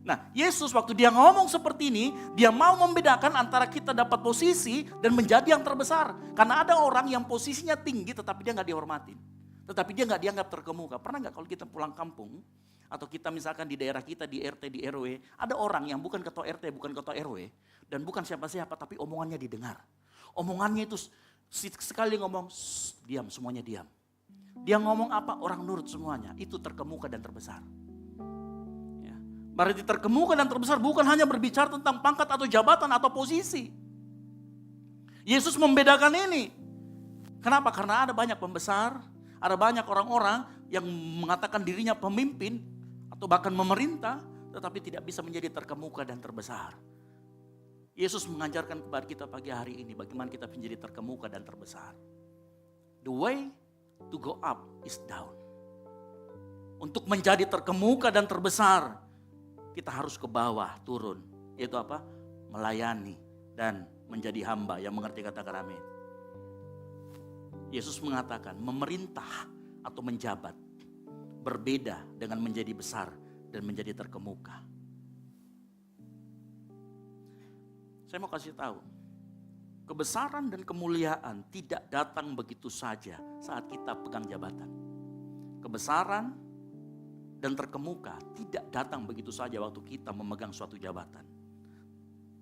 S5: Nah, Yesus waktu dia ngomong seperti ini, dia mau membedakan antara kita dapat posisi dan menjadi yang terbesar. Karena ada orang yang posisinya tinggi tetapi dia gak dihormatin. Tetapi dia gak dianggap terkemuka. Pernah gak kalau kita pulang kampung, atau kita misalkan di daerah kita, di RT, di RW, ada orang yang bukan ketua RT, bukan ketua RW, dan bukan siapa-siapa, tapi omongannya didengar. Omongannya itu sekali ngomong, diam, semuanya diam. Dia ngomong apa, orang nurut semuanya. Itu terkemuka dan terbesar. Berarti terkemuka dan terbesar bukan hanya berbicara tentang pangkat atau jabatan atau posisi. Yesus membedakan ini. Kenapa? Karena ada banyak pembesar, ada banyak orang-orang yang mengatakan dirinya pemimpin atau bahkan memerintah, tetapi tidak bisa menjadi terkemuka dan terbesar. Yesus mengajarkan kepada kita pagi hari ini bagaimana kita menjadi terkemuka dan terbesar. The way to go up is down. Untuk menjadi terkemuka dan terbesar, kita harus ke bawah turun. Yaitu apa? Melayani dan menjadi hamba. Yang mengerti katakan amin. Yesus mengatakan memerintah atau menjabat berbeda dengan menjadi besar dan menjadi terkemuka. Saya mau kasih tahu. Kebesaran dan kemuliaan tidak datang begitu saja saat kita pegang jabatan. Kebesaran dan terkemuka tidak datang begitu saja waktu kita memegang suatu jabatan.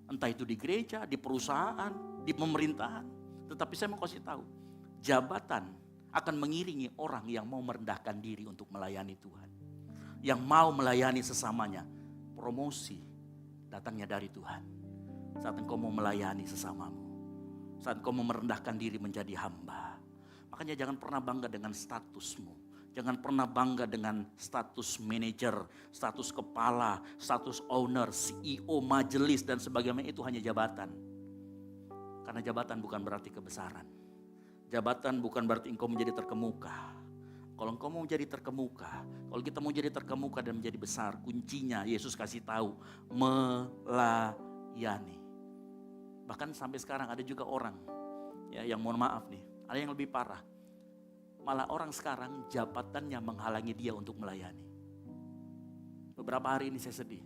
S5: Entah itu di gereja, di perusahaan, di pemerintahan. Tetapi saya mau kasih tahu, jabatan akan mengiringi orang yang mau merendahkan diri untuk melayani Tuhan. Yang mau melayani sesamanya. Promosi datangnya dari Tuhan. Saat engkau mau melayani sesamamu. Saat engkau mau merendahkan diri menjadi hamba. Makanya jangan pernah bangga dengan statusmu. Jangan pernah bangga dengan status manajer, status kepala, status owner, CEO, majelis dan sebagainya. Itu hanya jabatan. Karena jabatan bukan berarti kebesaran. Jabatan bukan berarti engkau menjadi terkemuka. Kalau engkau mau menjadi terkemuka, kalau kita mau jadi terkemuka dan menjadi besar, kuncinya Yesus kasih tahu, melayani. Bahkan sampai sekarang ada juga orang ya, yang mohon maaf nih, ada yang lebih parah. Malah orang sekarang jabatannya menghalangi dia untuk melayani. Beberapa hari ini saya sedih.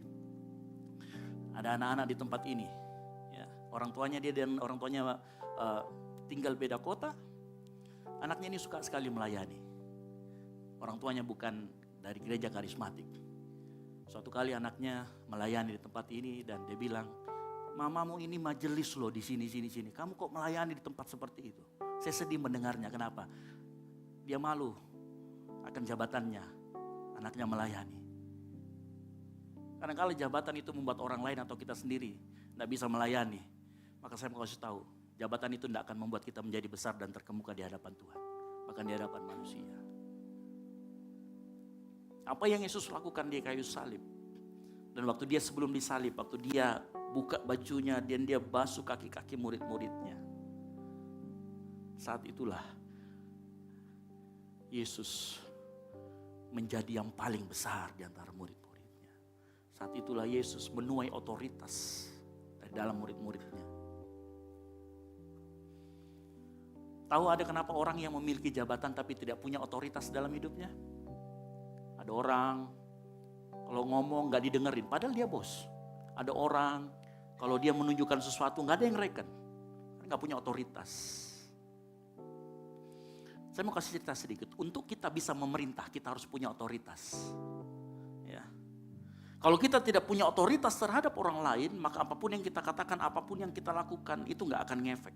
S5: Ada anak-anak di tempat ini. Ya, orang tuanya dia dan orang tuanya tinggal beda kota. Anaknya ini suka sekali melayani. Orang tuanya bukan dari gereja karismatik. Suatu kali anaknya melayani di tempat ini dan dia bilang, mamamu ini majelis loh di sini. Kamu kok melayani di tempat seperti itu? Saya sedih mendengarnya. Kenapa? Dia malu akan jabatannya, anaknya melayani. Kadang-kadang jabatan itu membuat orang lain atau kita sendiri tidak bisa melayani. Maka saya mau kasih tahu, jabatan itu tidak akan membuat kita menjadi besar dan terkemuka di hadapan Tuhan. Bahkan di hadapan manusia. Apa yang Yesus lakukan di kayu salib. Dan waktu dia sebelum disalib, waktu dia buka bajunya dan dia basuh kaki-kaki murid-muridnya. Saat itulah Yesus menjadi yang paling besar di antara murid-muridnya. Saat itulah Yesus menuai otoritas dari dalam murid-muridnya. Tahu ada kenapa orang yang memiliki jabatan tapi tidak punya otoritas dalam hidupnya? Ada orang kalau ngomong gak didengerin, padahal dia bos. Ada orang kalau dia menunjukkan sesuatu gak ada yang reken, gak punya otoritas. Saya mau kasih cerita sedikit. Untuk kita bisa memerintah, kita harus punya otoritas. Ya. Kalau kita tidak punya otoritas terhadap orang lain, maka apapun yang kita katakan, apapun yang kita lakukan, itu gak akan ngefek.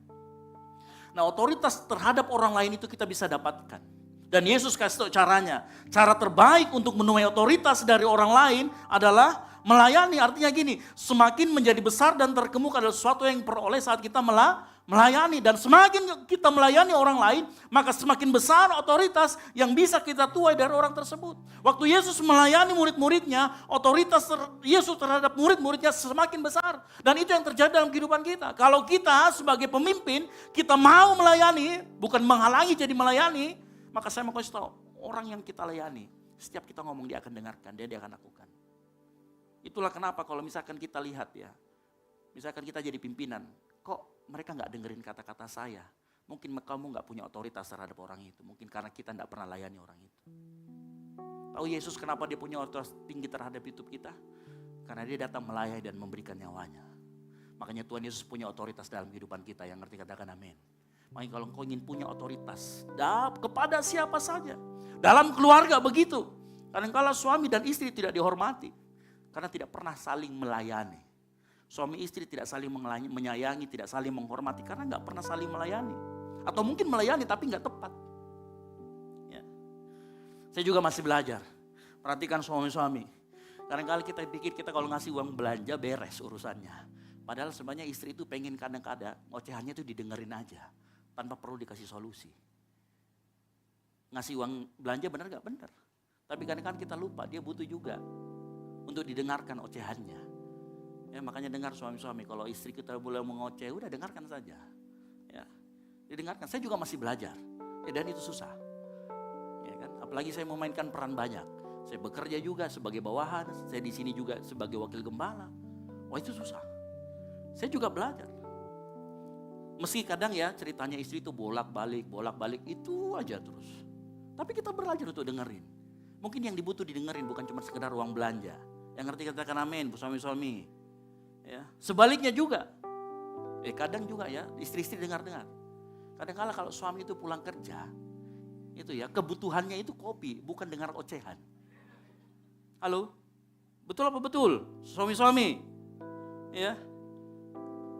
S5: Nah, otoritas terhadap orang lain itu kita bisa dapatkan. Dan Yesus kasih tahu caranya. Cara terbaik untuk menuai otoritas dari orang lain adalah melayani. Artinya gini, semakin menjadi besar dan terkemuka adalah sesuatu yang peroleh saat kita melayani. Dan semakin kita melayani orang lain, maka semakin besar otoritas yang bisa kita tuai dari orang tersebut. Waktu Yesus melayani murid-muridnya, otoritas Yesus terhadap murid-muridnya semakin besar. Dan itu yang terjadi dalam kehidupan kita. Kalau kita sebagai pemimpin, kita mau melayani, bukan menghalangi jadi melayani, maka saya mau kasih tahu, orang yang kita layani, setiap kita ngomong dia akan dengarkan, dia akan lakukan. Itulah kenapa kalau misalkan kita lihat ya, misalkan kita jadi pimpinan, kok mereka gak dengerin kata-kata saya? Mungkin kamu gak punya otoritas terhadap orang itu. Mungkin karena kita gak pernah layani orang itu. Tahu Yesus kenapa dia punya otoritas tinggi terhadap hidup kita? Karena dia datang melayani dan memberikan nyawanya. Makanya Tuhan Yesus punya otoritas dalam kehidupan kita. Yang ngerti katakan amin. Makanya kalau engkau ingin punya otoritas kepada siapa saja. Dalam keluarga begitu. Kadang-kala suami dan istri tidak dihormati. Karena tidak pernah saling melayani. Suami istri tidak saling menyayangi, tidak saling menghormati karena gak pernah saling melayani. Atau mungkin melayani tapi gak tepat. Ya. Saya juga masih belajar. Perhatikan suami-suami. Kadang-kadang kita pikir kita kalau ngasih uang belanja beres urusannya. Padahal sebenarnya istri itu pengen kadang-kadang ocehannya itu didengerin aja. Tanpa perlu dikasih solusi. Ngasih uang belanja benar gak? Benar. Tapi kadang-kadang kita lupa dia butuh juga untuk didengarkan ocehannya. Ya, makanya dengar suami-suami, kalau istri kita boleh mengoceh, udah dengarkan saja. Ya, didengarkan. Saya juga masih belajar. Ya, dan itu susah. Ya kan? Apalagi saya memainkan peran banyak. Saya bekerja juga sebagai bawahan, saya di sini juga sebagai wakil gembala. Wah, itu susah. Saya juga belajar. Meski kadang ya ceritanya istri itu bolak-balik itu aja terus. Tapi kita belajar untuk dengerin. Mungkin yang dibutuh didengerin bukan cuma sekedar uang belanja. Yang ngerti katakan amin, suami-suami. Ya. Sebaliknya juga, Kadang juga ya, istri-istri dengar-dengar. Kadang-kala kalau suami itu pulang kerja, itu ya kebutuhannya itu kopi, bukan dengar ocehan. Halo? Betul apa betul? Suami-suami. Ya.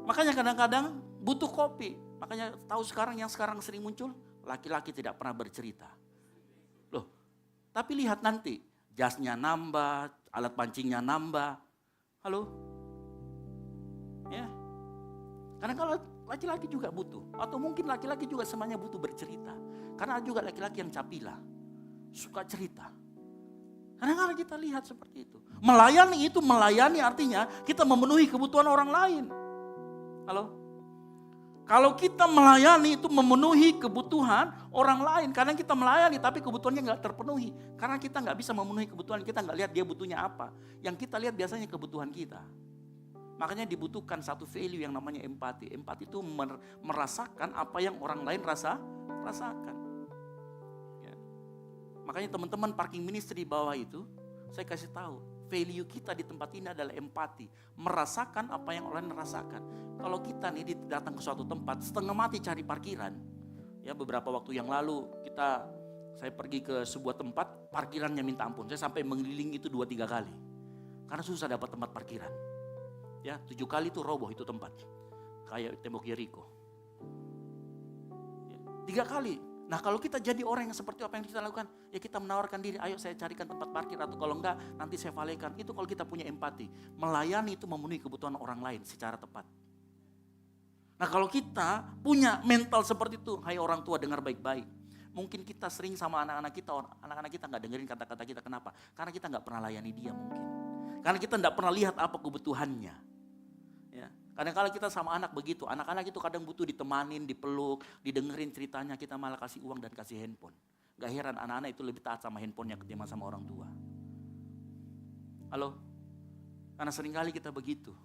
S5: Makanya kadang-kadang butuh kopi. Makanya tahu sekarang yang sekarang sering muncul, laki-laki tidak pernah bercerita. Loh, tapi lihat nanti, jasnya nambah, alat pancingnya nambah. Halo? Ya. Kadang-kadang laki-laki juga butuh. Atau mungkin laki-laki juga semuanya butuh bercerita. Karena ada juga laki-laki yang capila. Suka cerita. Kadang-kadang kita lihat seperti itu. Melayani artinya kita memenuhi kebutuhan orang lain. Halo? Kalau kita melayani itu memenuhi kebutuhan orang lain. Kadang kita melayani tapi kebutuhannya nggak terpenuhi. Karena kita nggak bisa memenuhi kebutuhan, kita nggak lihat dia butuhnya apa. Yang kita lihat biasanya kebutuhan kita. Makanya dibutuhkan satu value yang namanya empati. Empati itu merasakan apa yang orang lain rasakan. Ya. Makanya teman-teman parking ministry di bawah itu, saya kasih tahu, value kita di tempat ini adalah empati. Merasakan apa yang orang lain rasakan. Kalau kita nih datang ke suatu tempat, setengah mati cari parkiran. Ya beberapa waktu yang lalu saya pergi ke sebuah tempat, parkirannya minta ampun. Saya sampai mengelilingi itu 2-3 kali. Karena susah dapat tempat parkiran. Ya 7 kali itu roboh itu tempat. Kayak tembok Yeriko. Ya, 3 kali. Nah kalau kita jadi orang yang seperti apa yang kita lakukan, ya kita menawarkan diri, ayo saya carikan tempat parkir, atau kalau enggak nanti saya valekan. Itu kalau kita punya empati. Melayani itu memenuhi kebutuhan orang lain secara tepat. Nah kalau kita punya mental seperti itu, hai orang tua dengar baik-baik. Mungkin kita sering sama anak-anak kita nggak dengerin kata-kata kita, kenapa? Karena kita nggak pernah layani dia mungkin. Karena kita nggak pernah lihat apa kebutuhannya. Ya. Kadang-kadang kita sama anak begitu, anak-anak itu kadang butuh ditemanin, dipeluk, didengerin ceritanya, kita malah kasih uang dan kasih handphone. Gak heran anak-anak itu lebih taat sama handphonenya ketimbang sama orang tua. Halo? Karena seringkali kita begitu.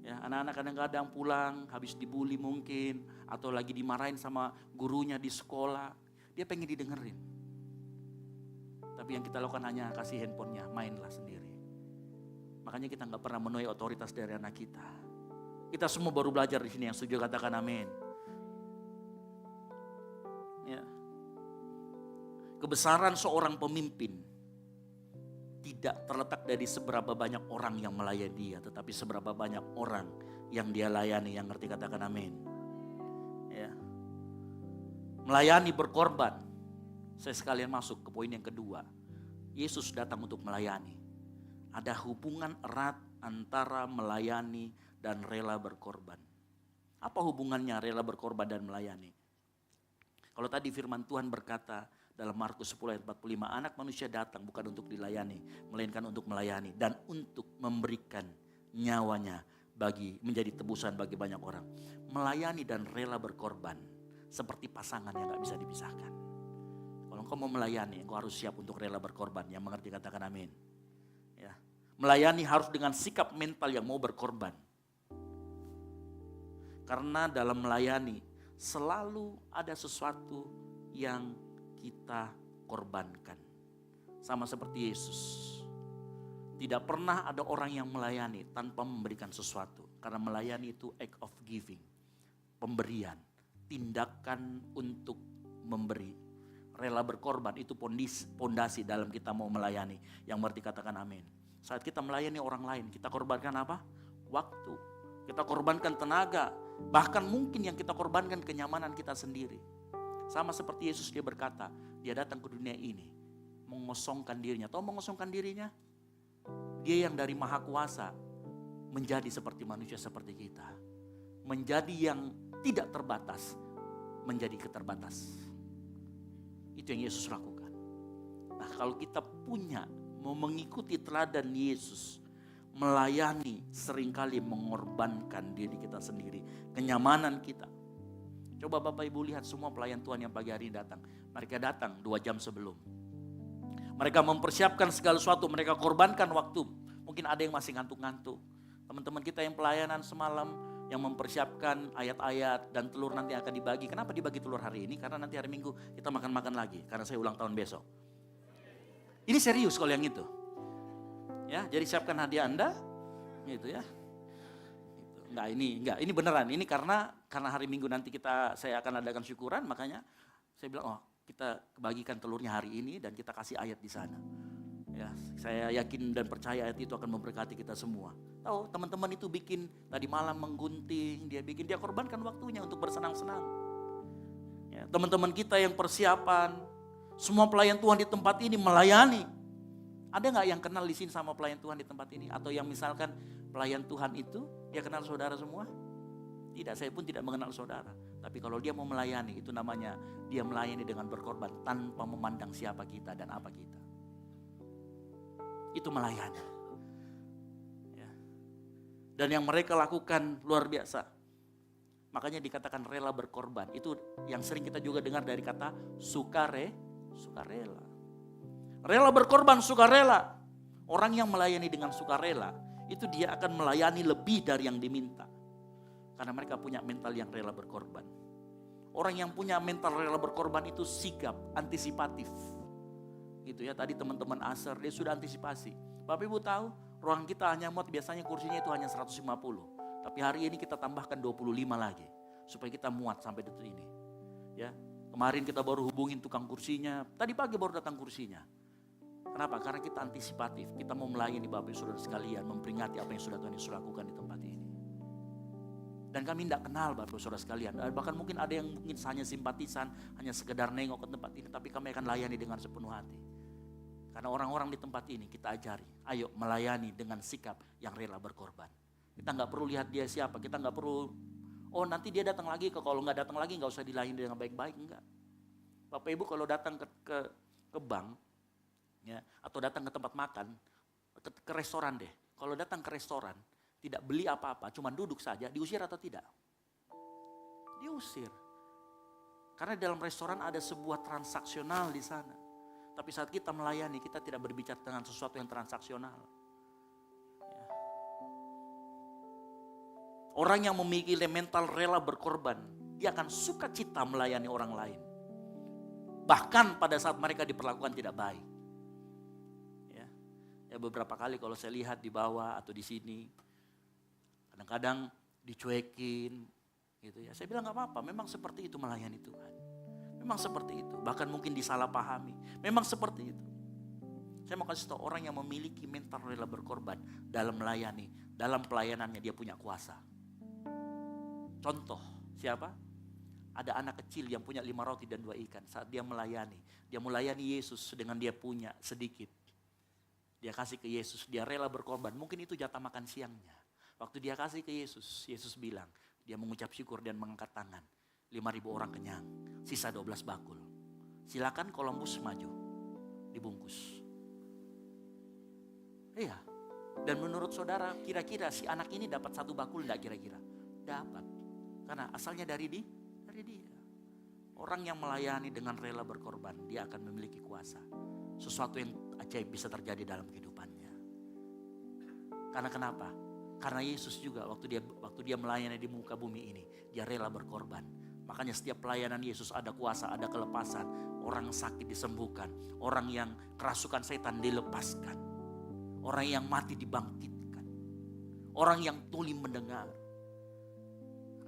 S5: Ya, anak-anak kadang-kadang pulang habis dibully mungkin, atau lagi dimarahin sama gurunya di sekolah, dia pengen didengerin. Tapi yang kita lakukan hanya kasih handphonenya, mainlah sendiri. Makanya kita nggak pernah memenuhi otoritas dari anak kita. Kita semua baru belajar di sini, yang setuju katakan amin. Ya. Kebesaran seorang pemimpin tidak terletak dari seberapa banyak orang yang melayani dia, tetapi seberapa banyak orang yang dia layani. Yang ngerti katakan amin. Ya. Melayani berkorban. Saya sekalian masuk ke poin yang kedua. Yesus datang untuk melayani. Ada hubungan erat antara melayani dan rela berkorban. Apa hubungannya rela berkorban dan melayani? Kalau tadi firman Tuhan berkata dalam Markus 10 ayat 45, anak manusia datang bukan untuk dilayani, melainkan untuk melayani dan untuk memberikan nyawanya menjadi tebusan bagi banyak orang. Melayani dan rela berkorban seperti pasangan yang gak bisa dipisahkan. Kalau engkau mau melayani, engkau harus siap untuk rela berkorban. Yang mengerti katakan amin. Ya. Melayani harus dengan sikap mental yang mau berkorban. Karena dalam melayani selalu ada sesuatu yang kita korbankan. Sama seperti Yesus. Tidak pernah ada orang yang melayani tanpa memberikan sesuatu. Karena melayani itu act of giving. Pemberian. Tindakan untuk memberi. Rela berkorban itu pondasi dalam kita mau melayani. Yang berarti katakan amin. Saat kita melayani orang lain, kita korbankan apa? Waktu. Kita korbankan tenaga. Bahkan mungkin yang kita korbankan kenyamanan kita sendiri. Sama seperti Yesus, dia berkata, dia datang ke dunia ini mengosongkan dirinya. Tahu mengosongkan dirinya? Dia yang dari maha kuasa menjadi seperti manusia seperti kita. Menjadi yang tidak terbatas, menjadi keterbatas. Itu yang Yesus lakukan. Nah kalau kita mau mengikuti teladan Yesus, melayani seringkali mengorbankan diri kita sendiri, kenyamanan kita. Coba Bapak Ibu lihat semua pelayan Tuhan yang pagi hari ini datang. Mereka datang 2 jam sebelum. Mereka mempersiapkan segala sesuatu, mereka korbankan waktu. Mungkin ada yang masih ngantuk-ngantuk. Teman-teman kita yang pelayanan semalam, yang mempersiapkan ayat-ayat dan telur nanti akan dibagi. Kenapa dibagi telur hari ini? Karena nanti hari Minggu kita makan-makan lagi. Karena saya ulang tahun besok. Ini serius kalau yang itu. Ya, jadi siapkan hadiah Anda, gitu ya. Gitu. Ini beneran. Ini karena hari Minggu nanti saya akan adakan syukuran, makanya saya bilang, kita bagikan telurnya hari ini dan kita kasih ayat di sana. Ya, saya yakin dan percaya ayat itu akan memberkati kita semua. Tahu, teman-teman itu bikin tadi malam menggunting, dia korbankan waktunya untuk bersenang-senang. Ya, teman-teman kita yang persiapan, semua pelayan Tuhan di tempat ini melayani. Ada nggak yang kenal di sini sama pelayan Tuhan di tempat ini? Atau yang misalkan pelayan Tuhan itu dia kenal saudara semua? Tidak, saya pun tidak mengenal saudara. Tapi kalau dia mau melayani, itu namanya dia melayani dengan berkorban tanpa memandang siapa kita dan apa kita. Itu melayani. Ya. Dan yang mereka lakukan luar biasa. Makanya dikatakan rela berkorban. Itu yang sering kita juga dengar dari kata sukarela. Rela berkorban, sukarela. Orang yang melayani dengan sukarela, itu dia akan melayani lebih dari yang diminta. Karena mereka punya mental yang rela berkorban. Orang yang punya mental rela berkorban itu sigap, antisipatif. Gitu ya, tadi teman-teman Aser, dia sudah antisipasi. Bapak Ibu tahu, ruang kita hanya muat biasanya kursinya itu hanya 150. Tapi hari ini kita tambahkan 25 lagi. Supaya kita muat sampai detik ini. Ya, kemarin kita baru hubungin tukang kursinya, tadi pagi baru datang kursinya. Kenapa? Karena kita antisipatif, kita mau melayani Bapak Ibu Saudara sekalian, memperingati apa yang sudah Tuhan Yesus lakukan di tempat ini. Dan kami tidak kenal Bapak Ibu Saudara sekalian, bahkan mungkin ada yang mungkin hanya simpatisan, hanya sekedar nengok ke tempat ini, tapi kami akan layani dengan sepenuh hati. Karena orang-orang di tempat ini kita ajari, ayo melayani dengan sikap yang rela berkorban. Kita nggak perlu lihat dia siapa, kita nggak perlu, nanti dia datang lagi, kalau nggak datang lagi nggak usah dilayani dengan baik-baik, enggak. Bapak Ibu kalau datang ke bank, ya, atau datang ke tempat makan, ke restoran deh. Kalau datang ke restoran, tidak beli apa-apa, cuma duduk saja, diusir atau tidak? Diusir. Karena dalam restoran ada sebuah transaksional di sana. Tapi saat kita melayani, kita tidak berbicara dengan sesuatu yang transaksional. Ya. Orang yang memiliki mental rela berkorban, dia akan sukacita melayani orang lain. Bahkan pada saat mereka diperlakukan tidak baik. Ya, beberapa kali kalau saya lihat di bawah atau di sini, kadang-kadang dicuekin, gitu ya. Saya bilang nggak apa-apa, memang seperti itu melayani Tuhan. Memang seperti itu, bahkan mungkin disalahpahami. Memang seperti itu. Saya mau kasih tahu orang yang memiliki mental rela berkorban dalam melayani, dalam pelayanannya dia punya kuasa. Contoh, siapa? Ada anak kecil yang punya 5 roti dan 2 ikan. Saat dia melayani Yesus dengan dia punya sedikit. Dia kasih ke Yesus, dia rela berkorban. Mungkin itu jatah makan siangnya. Waktu dia kasih ke Yesus, Yesus bilang, dia mengucap syukur dan mengangkat tangan. 5.000 orang kenyang, sisa 12 bakul. Silakan Columbus maju, dibungkus. Iya, dan menurut saudara kira-kira si anak ini dapat 1 bakul enggak kira-kira? Dapat, karena asalnya dari dia. Orang yang melayani dengan rela berkorban, dia akan memiliki kuasa. Sesuatu yang ajaib bisa terjadi dalam kehidupannya. Karena kenapa? Karena Yesus juga waktu dia melayani di muka bumi ini, dia rela berkorban. Makanya setiap pelayanan Yesus ada kuasa, ada kelepasan. Orang sakit disembuhkan, orang yang kerasukan setan dilepaskan, orang yang mati dibangkitkan, orang yang tuli mendengar.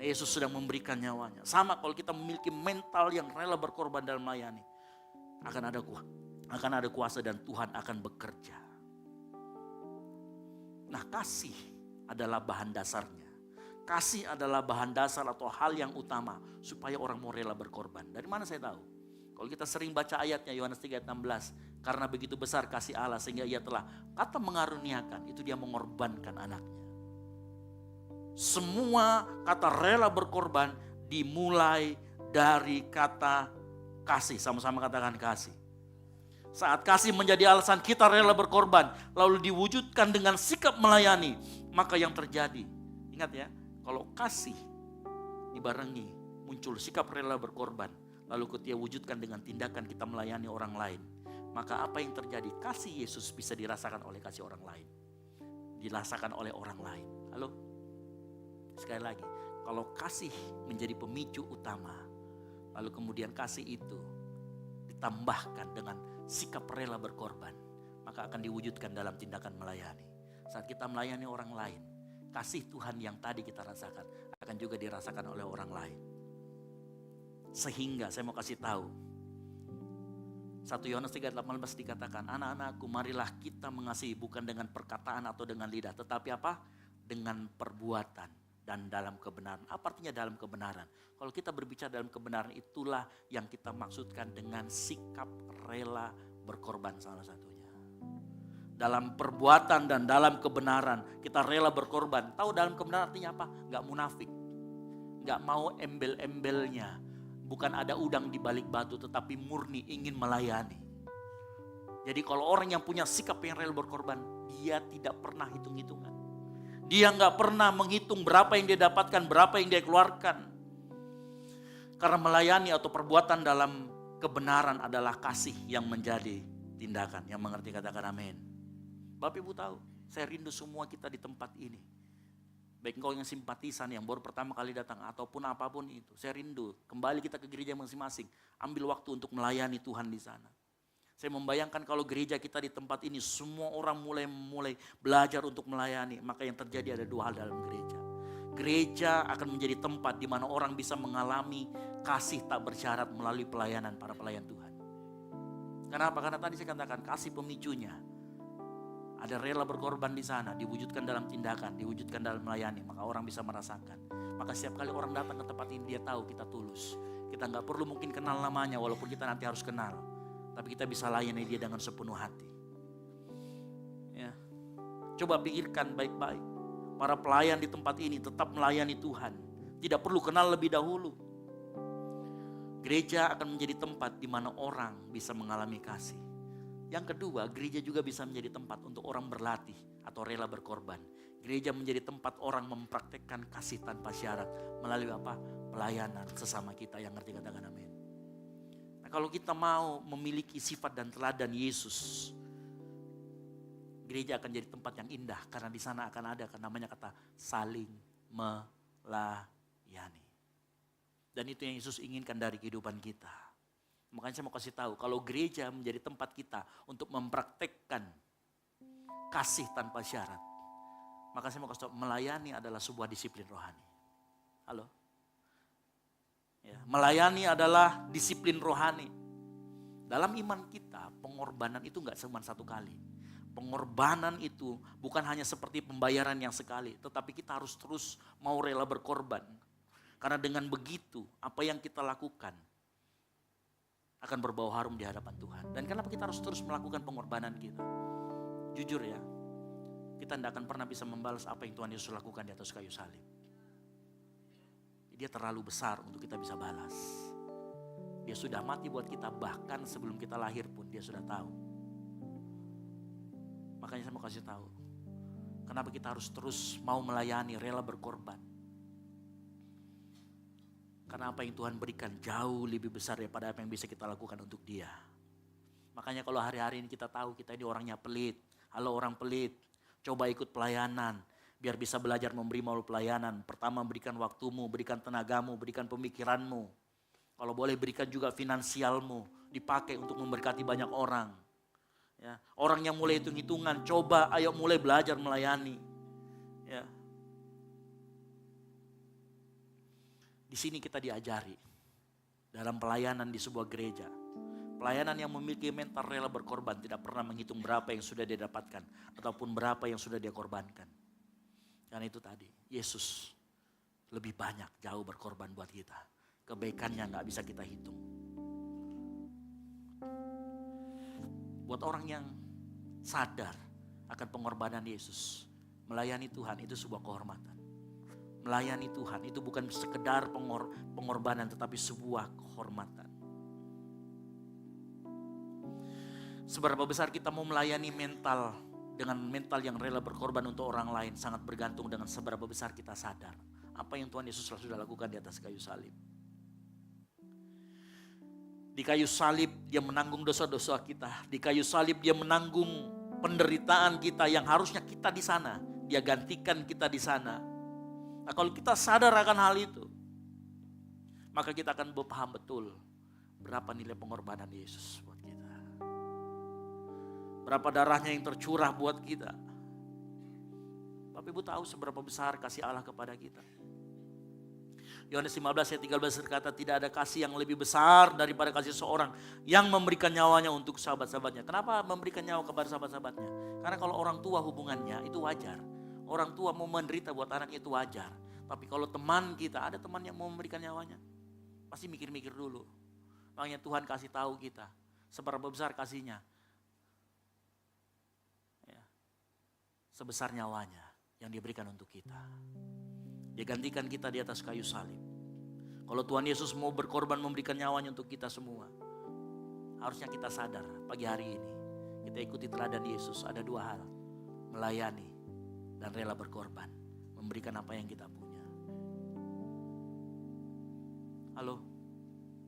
S5: Yesus sedang memberikan nyawanya. Sama kalau kita memiliki mental yang rela berkorban dalam melayani, akan ada kuasa dan Tuhan akan bekerja. Nah, kasih adalah bahan dasarnya. Kasih adalah bahan dasar atau hal yang utama supaya orang mau rela berkorban. Dari mana saya tahu? Kalau kita sering baca ayatnya Yohanes 3 ayat 16, karena begitu besar kasih Allah sehingga ia telah kata mengaruniakan, itu dia mengorbankan anaknya. Semua kata rela berkorban dimulai dari kata kasih. Sama-sama katakan kasih. Saat kasih menjadi alasan kita rela berkorban, lalu diwujudkan dengan sikap melayani, maka yang terjadi, ingat ya, kalau kasih dibarengi muncul sikap rela berkorban, lalu ketika wujudkan dengan tindakan kita melayani orang lain, maka apa yang terjadi? Kasih Yesus bisa dirasakan oleh kasih orang lain, dirasakan oleh orang lain. Halo? Sekali lagi, kalau kasih menjadi pemicu utama, lalu kemudian kasih itu ditambahkan dengan sikap rela berkorban, maka akan diwujudkan dalam tindakan melayani. Saat kita melayani orang lain, kasih Tuhan yang tadi kita rasakan akan juga dirasakan oleh orang lain. Sehingga saya mau kasih tahu, 1 Yohanes 3:18 dikatakan, anak-anakku marilah kita mengasihi bukan dengan perkataan atau dengan lidah, tetapi apa? Dengan perbuatan dan dalam kebenaran. Apa artinya dalam kebenaran? Kalau kita berbicara dalam kebenaran, itulah yang kita maksudkan dengan sikap rela berkorban salah satunya. Dalam perbuatan dan dalam kebenaran kita rela berkorban. Tahu dalam kebenaran artinya apa? Gak munafik, gak mau embel-embelnya. Bukan ada udang di balik batu, tetapi murni ingin melayani. Jadi kalau orang yang punya sikap yang rela berkorban, dia tidak pernah hitung-hitungan. Dia gak pernah menghitung berapa yang dia dapatkan, berapa yang dia keluarkan. Karena melayani atau perbuatan dalam kebenaran adalah kasih yang menjadi tindakan. Yang mengerti katakan amin. Bapak Ibu tahu, saya rindu semua kita di tempat ini. Baik engkau yang simpatisan yang baru pertama kali datang ataupun apapun itu. Saya rindu kembali kita ke gereja masing-masing. Ambil waktu untuk melayani Tuhan di sana. Saya membayangkan kalau gereja kita di tempat ini semua orang mulai belajar untuk melayani. Maka yang terjadi ada 2 hal dalam gereja. Gereja akan menjadi tempat di mana orang bisa mengalami kasih tak bersyarat melalui pelayanan para pelayan Tuhan. Kenapa? Karena tadi saya katakan kasih pemicunya. Ada rela berkorban di sana, diwujudkan dalam tindakan, diwujudkan dalam melayani, maka orang bisa merasakan. Maka setiap kali orang datang ke tempat ini, dia tahu kita tulus. Kita gak perlu mungkin kenal namanya, walaupun kita nanti harus kenal. Tapi kita bisa layani dia dengan sepenuh hati. Ya. Coba pikirkan baik-baik. Para pelayan di tempat ini tetap melayani Tuhan. Tidak perlu kenal lebih dahulu. Gereja akan menjadi tempat di mana orang bisa mengalami kasih. Yang kedua, gereja juga bisa menjadi tempat untuk orang berlatih atau rela berkorban. Gereja menjadi tempat orang mempraktekkan kasih tanpa syarat melalui apa? Pelayanan sesama kita. Yang ngerti katakan amin. Nah, kalau kita mau memiliki sifat dan teladan Yesus, gereja akan jadi tempat yang indah karena di sana akan ada namanya kata saling melayani. Dan itu yang Yesus inginkan dari kehidupan kita. Makanya saya mau kasih tahu, kalau gereja menjadi tempat kita untuk mempraktekkan kasih tanpa syarat, maka saya mau kasih tahu, melayani adalah sebuah disiplin rohani. Halo? Ya, melayani adalah disiplin rohani. Dalam iman kita, pengorbanan itu gak cuma satu kali. Pengorbanan itu bukan hanya seperti pembayaran yang sekali, tetapi kita harus terus mau rela berkorban. Karena dengan begitu, apa yang kita lakukan akan berbau harum di hadapan Tuhan. Dan kenapa kita harus terus melakukan pengorbanan kita? Jujur ya, kita tidak akan pernah bisa membalas apa yang Tuhan Yesus lakukan di atas kayu salib. Dia terlalu besar untuk kita bisa balas. Dia sudah mati buat kita, bahkan sebelum kita lahir pun dia sudah tahu. Makanya saya mau kasih tahu, kenapa kita harus terus mau melayani, rela berkorban. Karena apa yang Tuhan berikan jauh lebih besar daripada apa yang bisa kita lakukan untuk dia. Makanya kalau hari-hari ini kita tahu kita ini orangnya pelit. Halo orang pelit, coba ikut pelayanan. Biar bisa belajar memberi melalui pelayanan. Pertama berikan waktumu, berikan tenagamu, berikan pemikiranmu. Kalau boleh berikan juga finansialmu. Dipakai untuk memberkati banyak orang. Ya, orang yang mulai hitung-hitungan, coba ayo mulai belajar melayani. Ya. Di sini kita diajari dalam pelayanan di sebuah gereja. Pelayanan yang memiliki mental rela berkorban, tidak pernah menghitung berapa yang sudah dia dapatkan ataupun berapa yang sudah dia korbankan. Karena itu tadi, Yesus lebih banyak jauh berkorban buat kita. Kebaikannya gak bisa kita hitung. Buat orang yang sadar akan pengorbanan Yesus, melayani Tuhan itu sebuah kehormatan. Melayani Tuhan itu bukan sekedar pengorbanan, tetapi sebuah kehormatan. Seberapa besar kita mau melayani dengan mental yang rela berkorban untuk orang lain sangat bergantung dengan seberapa besar kita sadar apa yang Tuhan Yesus sudah lakukan di atas kayu salib. Di kayu salib dia menanggung dosa-dosa kita. Di kayu salib dia menanggung penderitaan kita yang harusnya kita di sana. Dia gantikan kita di sana. Nah, kalau kita sadar akan hal itu, maka kita akan paham betul berapa nilai pengorbanan Yesus buat kita. Berapa darahnya yang tercurah buat kita. Bapak Ibu tahu seberapa besar kasih Allah kepada kita. Yohanes 15 ayat 13 berkata, tidak ada kasih yang lebih besar daripada kasih seorang yang memberikan nyawanya untuk sahabat-sahabatnya. Kenapa memberikan nyawa kepada sahabat-sahabatnya? Karena kalau orang tua hubungannya itu wajar. Orang tua mau menderita buat anaknya itu wajar. Tapi kalau teman kita, ada teman yang mau memberikan nyawanya, pasti mikir-mikir dulu. Makanya Tuhan kasih tahu kita seberapa besar kasihnya. Ya. Sebesar nyawanya yang diberikan untuk kita. Dia gantikan kita di atas kayu salib. Kalau Tuhan Yesus mau berkorban memberikan nyawanya untuk kita semua, harusnya kita sadar pagi hari ini kita ikuti teladan Yesus. Ada dua hal, melayani dan rela berkorban, memberikan apa yang kita punya. Halo,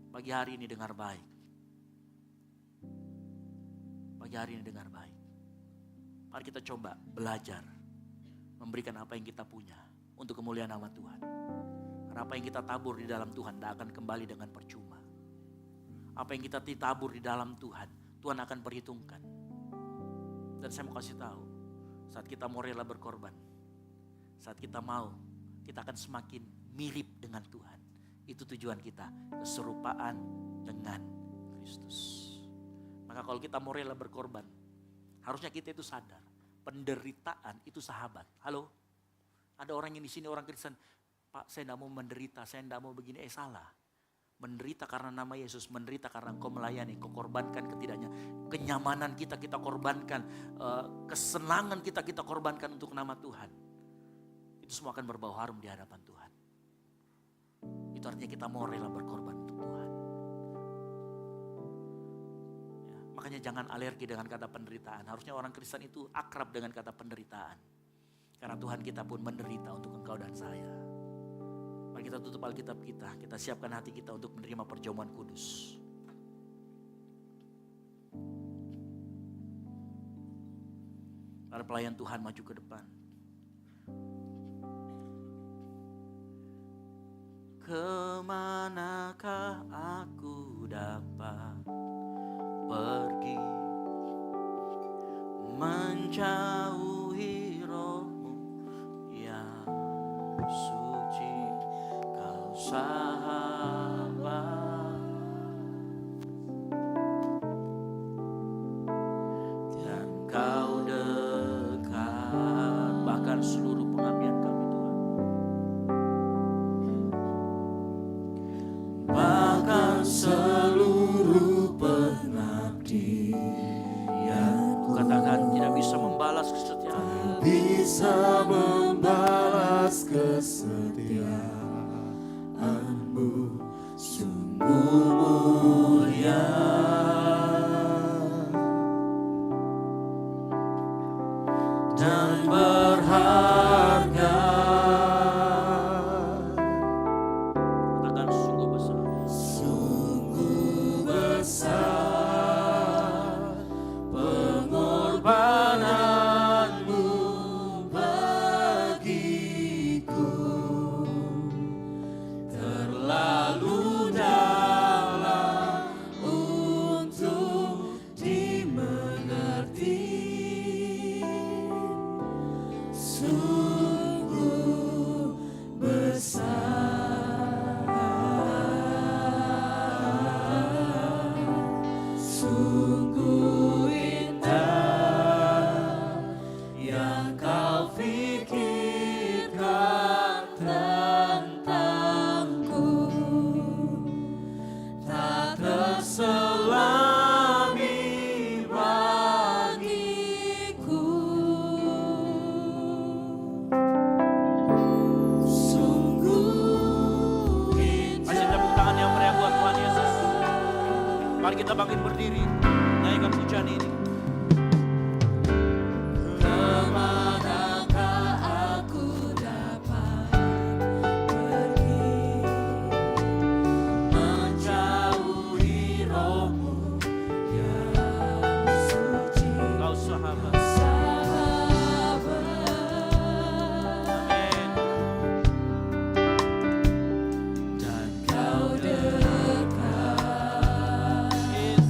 S5: pagi hari ini dengar baik. Pagi hari ini dengar baik. Mari kita coba belajar memberikan apa yang kita punya untuk kemuliaan nama Tuhan. Karena apa yang kita tabur di dalam Tuhan tidak akan kembali dengan percuma. Apa yang kita tabur di dalam Tuhan, Tuhan akan perhitungkan. Dan saya mau kasih tahu, saat kita mau rela berkorban, saat kita mau, kita akan semakin mirip dengan Tuhan. Itu tujuan kita, keserupaan dengan Kristus. Maka kalau kita mau rela berkorban, harusnya kita itu sadar, penderitaan itu sahabat. Halo? Ada orang yang di sini orang Kristen, Pak saya tidak mau menderita, saya tidak mau begini. Salah. Menderita karena nama Yesus, menderita karena engkau melayani, engkau korbankan ketidaknya. Kenyamanan kita korbankan, kesenangan kita korbankan untuk nama Tuhan. Itu semua akan berbau harum di hadapan Tuhan. Itu artinya kita mau rela berkorban untuk Tuhan. Ya, makanya jangan alergi dengan kata penderitaan. Harusnya orang Kristen itu akrab dengan kata penderitaan. Karena Tuhan kita pun menderita untuk engkau dan saya. Mari kita tutup Alkitab kita siapkan hati kita untuk menerima perjamuan kudus. Para pelayan Tuhan maju ke depan. Kemanakah aku dapat pergi menjauhi rohmu yang suci, kau sahabat dan kau dekat, bahkan seluruh pengabdian kami Tuhan, bahkan seluruh pengabdian, katakan tidak bisa membalas kesetiaan,
S1: bisa membalas kesetiaanmu, sungguh mulia dan berharga.
S5: katakan sungguh besar.
S1: Sungguh besar pengorbananmu bagiku, terlalu dalam untuk dimengerti. Sungguh besar, sungguh indah yang kau pikirkan tentangku, tak terselami bagiku. Sungguh
S5: Masih
S1: indah.
S5: tepuk tangan yang meriah buat Tuhan Yesus. Mari kita bangkit berdiri, naikkan pujian ini.
S1: Kemanakah aku dapat pergi menjauhi rohmu yang suci,
S5: Kau sahabat.
S1: sahabat,
S5: Amin.
S1: dan kau dekat,
S5: Yes.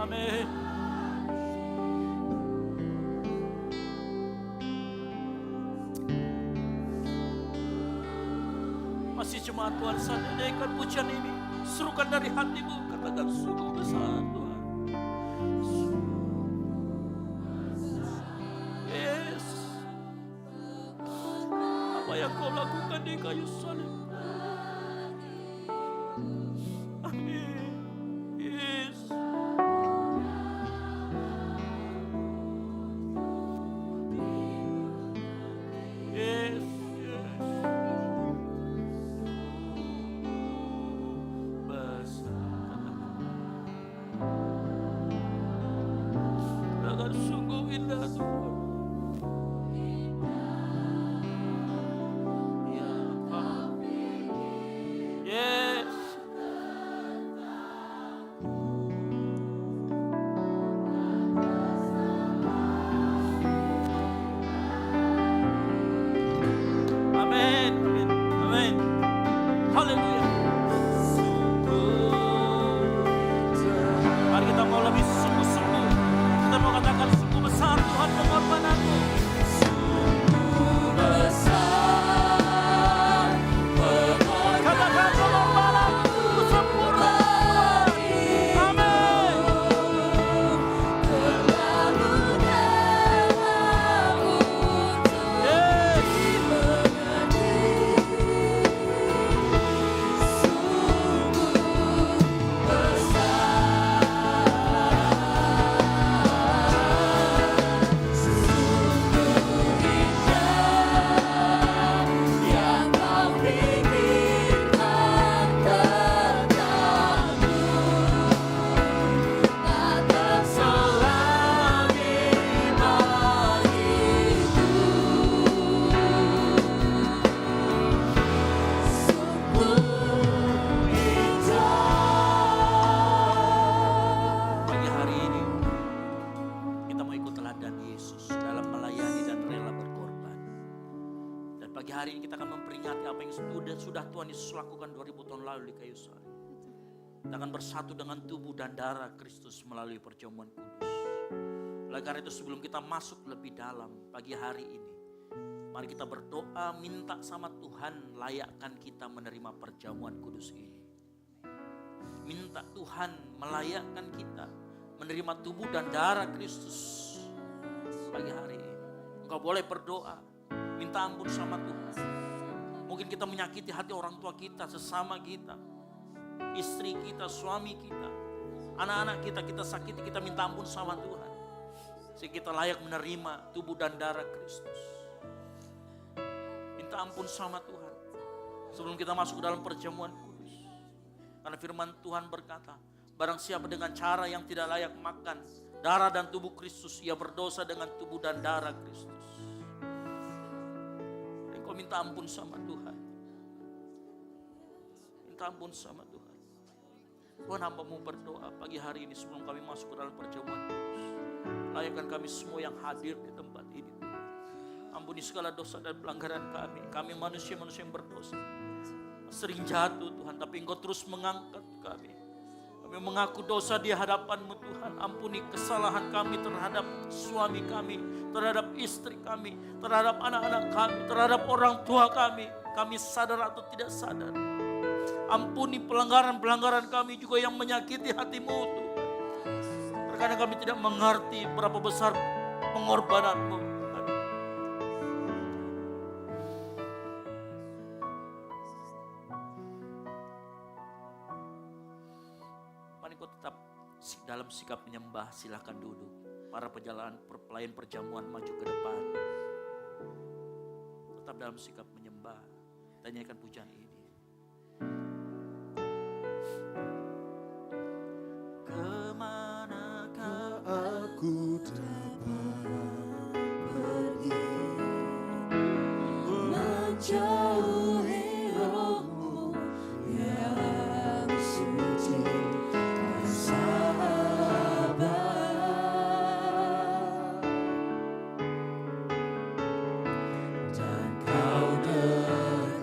S5: Amin. Masih jemaat Tuhan, saat nyanyikan pujian ini, serukan dari hatimu, katakan sungguh besar Tuhan. Yes. Apa yang kau lakukan di kayu salib. Amin. Yes. Yes. Akan sungguh indah Tuhan. Ya kami. Yes. Amin. Amin. Amin. Haleluya. Mari kita mau lebih sungguh-sungguh. Kita mau katakan sungguh besar Tuhan pengorbananmu.
S1: Sungguh besar pengorbananmu.
S5: Katakan pengorbananmu sempurna. Amin.
S1: Terlalu dalam untuk
S5: Yes.
S1: dimengerti. Sungguh besar. Sungguh indah yang kau pikirkan tentangku. Tatap selagi bagiku. Sungguh indah.
S5: Pagi hari ini kita mau ikut teladan Yesus dalam melayani dan rela berkorban. Dan pagi hari ini kita akan memperingati apa yang sudah Tuhan Yesus lakukan 2000 tahun lalu di kayu salib. Kita akan bersatu dengan tubuh dan darah Kristus melalui perjamuan kudus. Oleh karena itu sebelum kita masuk lebih dalam pagi hari ini, mari kita berdoa minta sama Tuhan layakkan kita menerima perjamuan kudus ini. Minta Tuhan melayakkan kita menerima tubuh dan darah Kristus pagi hari ini. Engkau boleh berdoa, minta ampun sama Tuhan. Mungkin kita menyakiti hati orang tua kita, sesama kita, istri kita, suami kita, anak-anak kita, kita sakiti, kita minta ampun sama Tuhan. Sehingga kita layak menerima tubuh dan darah Kristus. Minta ampun sama Tuhan sebelum kita masuk ke dalam perjamuan kudus. Karena firman Tuhan berkata, barang siapa dengan cara yang tidak layak makan darah dan tubuh Kristus, ia berdosa dengan tubuh dan darah Kristus. Engkau minta ampun sama Tuhan. Minta ampun sama Tuhan. Tuhan, hamba-Mu berdoa pagi hari ini sebelum kami masuk ke dalam perjamuan kudus. Layakkan kami semua yang hadir di tempat ini. Ampuni segala dosa dan pelanggaran kami. Kami manusia-manusia yang berdosa. Sering jatuh Tuhan, tapi Engkau terus mengangkat kami. Kami mengaku dosa di hadapan-Mu Tuhan. Ampuni kesalahan kami terhadap suami kami, terhadap istri kami, terhadap anak-anak kami, terhadap orang tua kami. Kami sadar atau tidak sadar. Ampuni pelanggaran-pelanggaran kami juga yang menyakiti hati-Mu Tuhan. Terkadang kami tidak mengerti berapa besar pengorbanan-Mu. Mari kau tetap dalam sikap menyembah, silakan duduk. Para pelayan perjamuan maju ke depan. Tetap dalam sikap menyembah. Tanyakan pujian ini. Kemanakah
S1: Aku dapat pergi menjauhi rohmu yang suci dan sabar, dan kau dekat.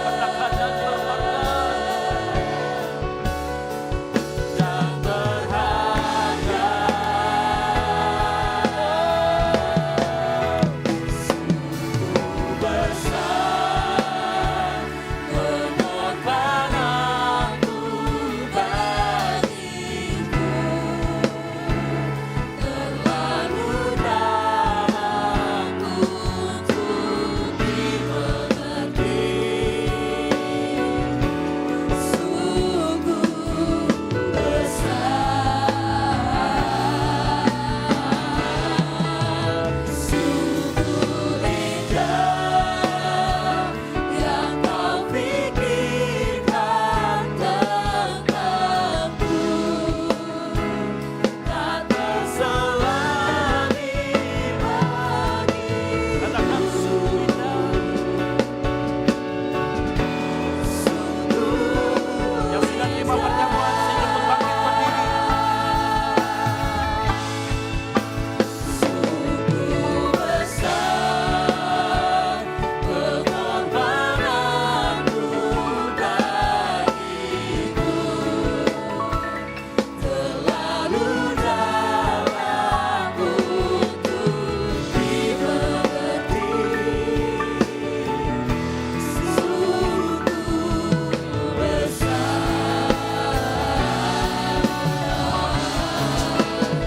S5: Katakan dan berharga. Dan berharga. Sungguh besar pengorbananmu bagiku. Terlalu dalam untuk dimengerti. Sungguh besar, sungguh indah yang kau pikirkan tentangku. Tak terselami lagi. Katakan sungguh indah. Yang sudah terima perjamuan sehingga berbangkit berdiri. Sungguh besar pengorbananmu bagiku. Terlalu dalam untuk dimengerti. Sungguh besar,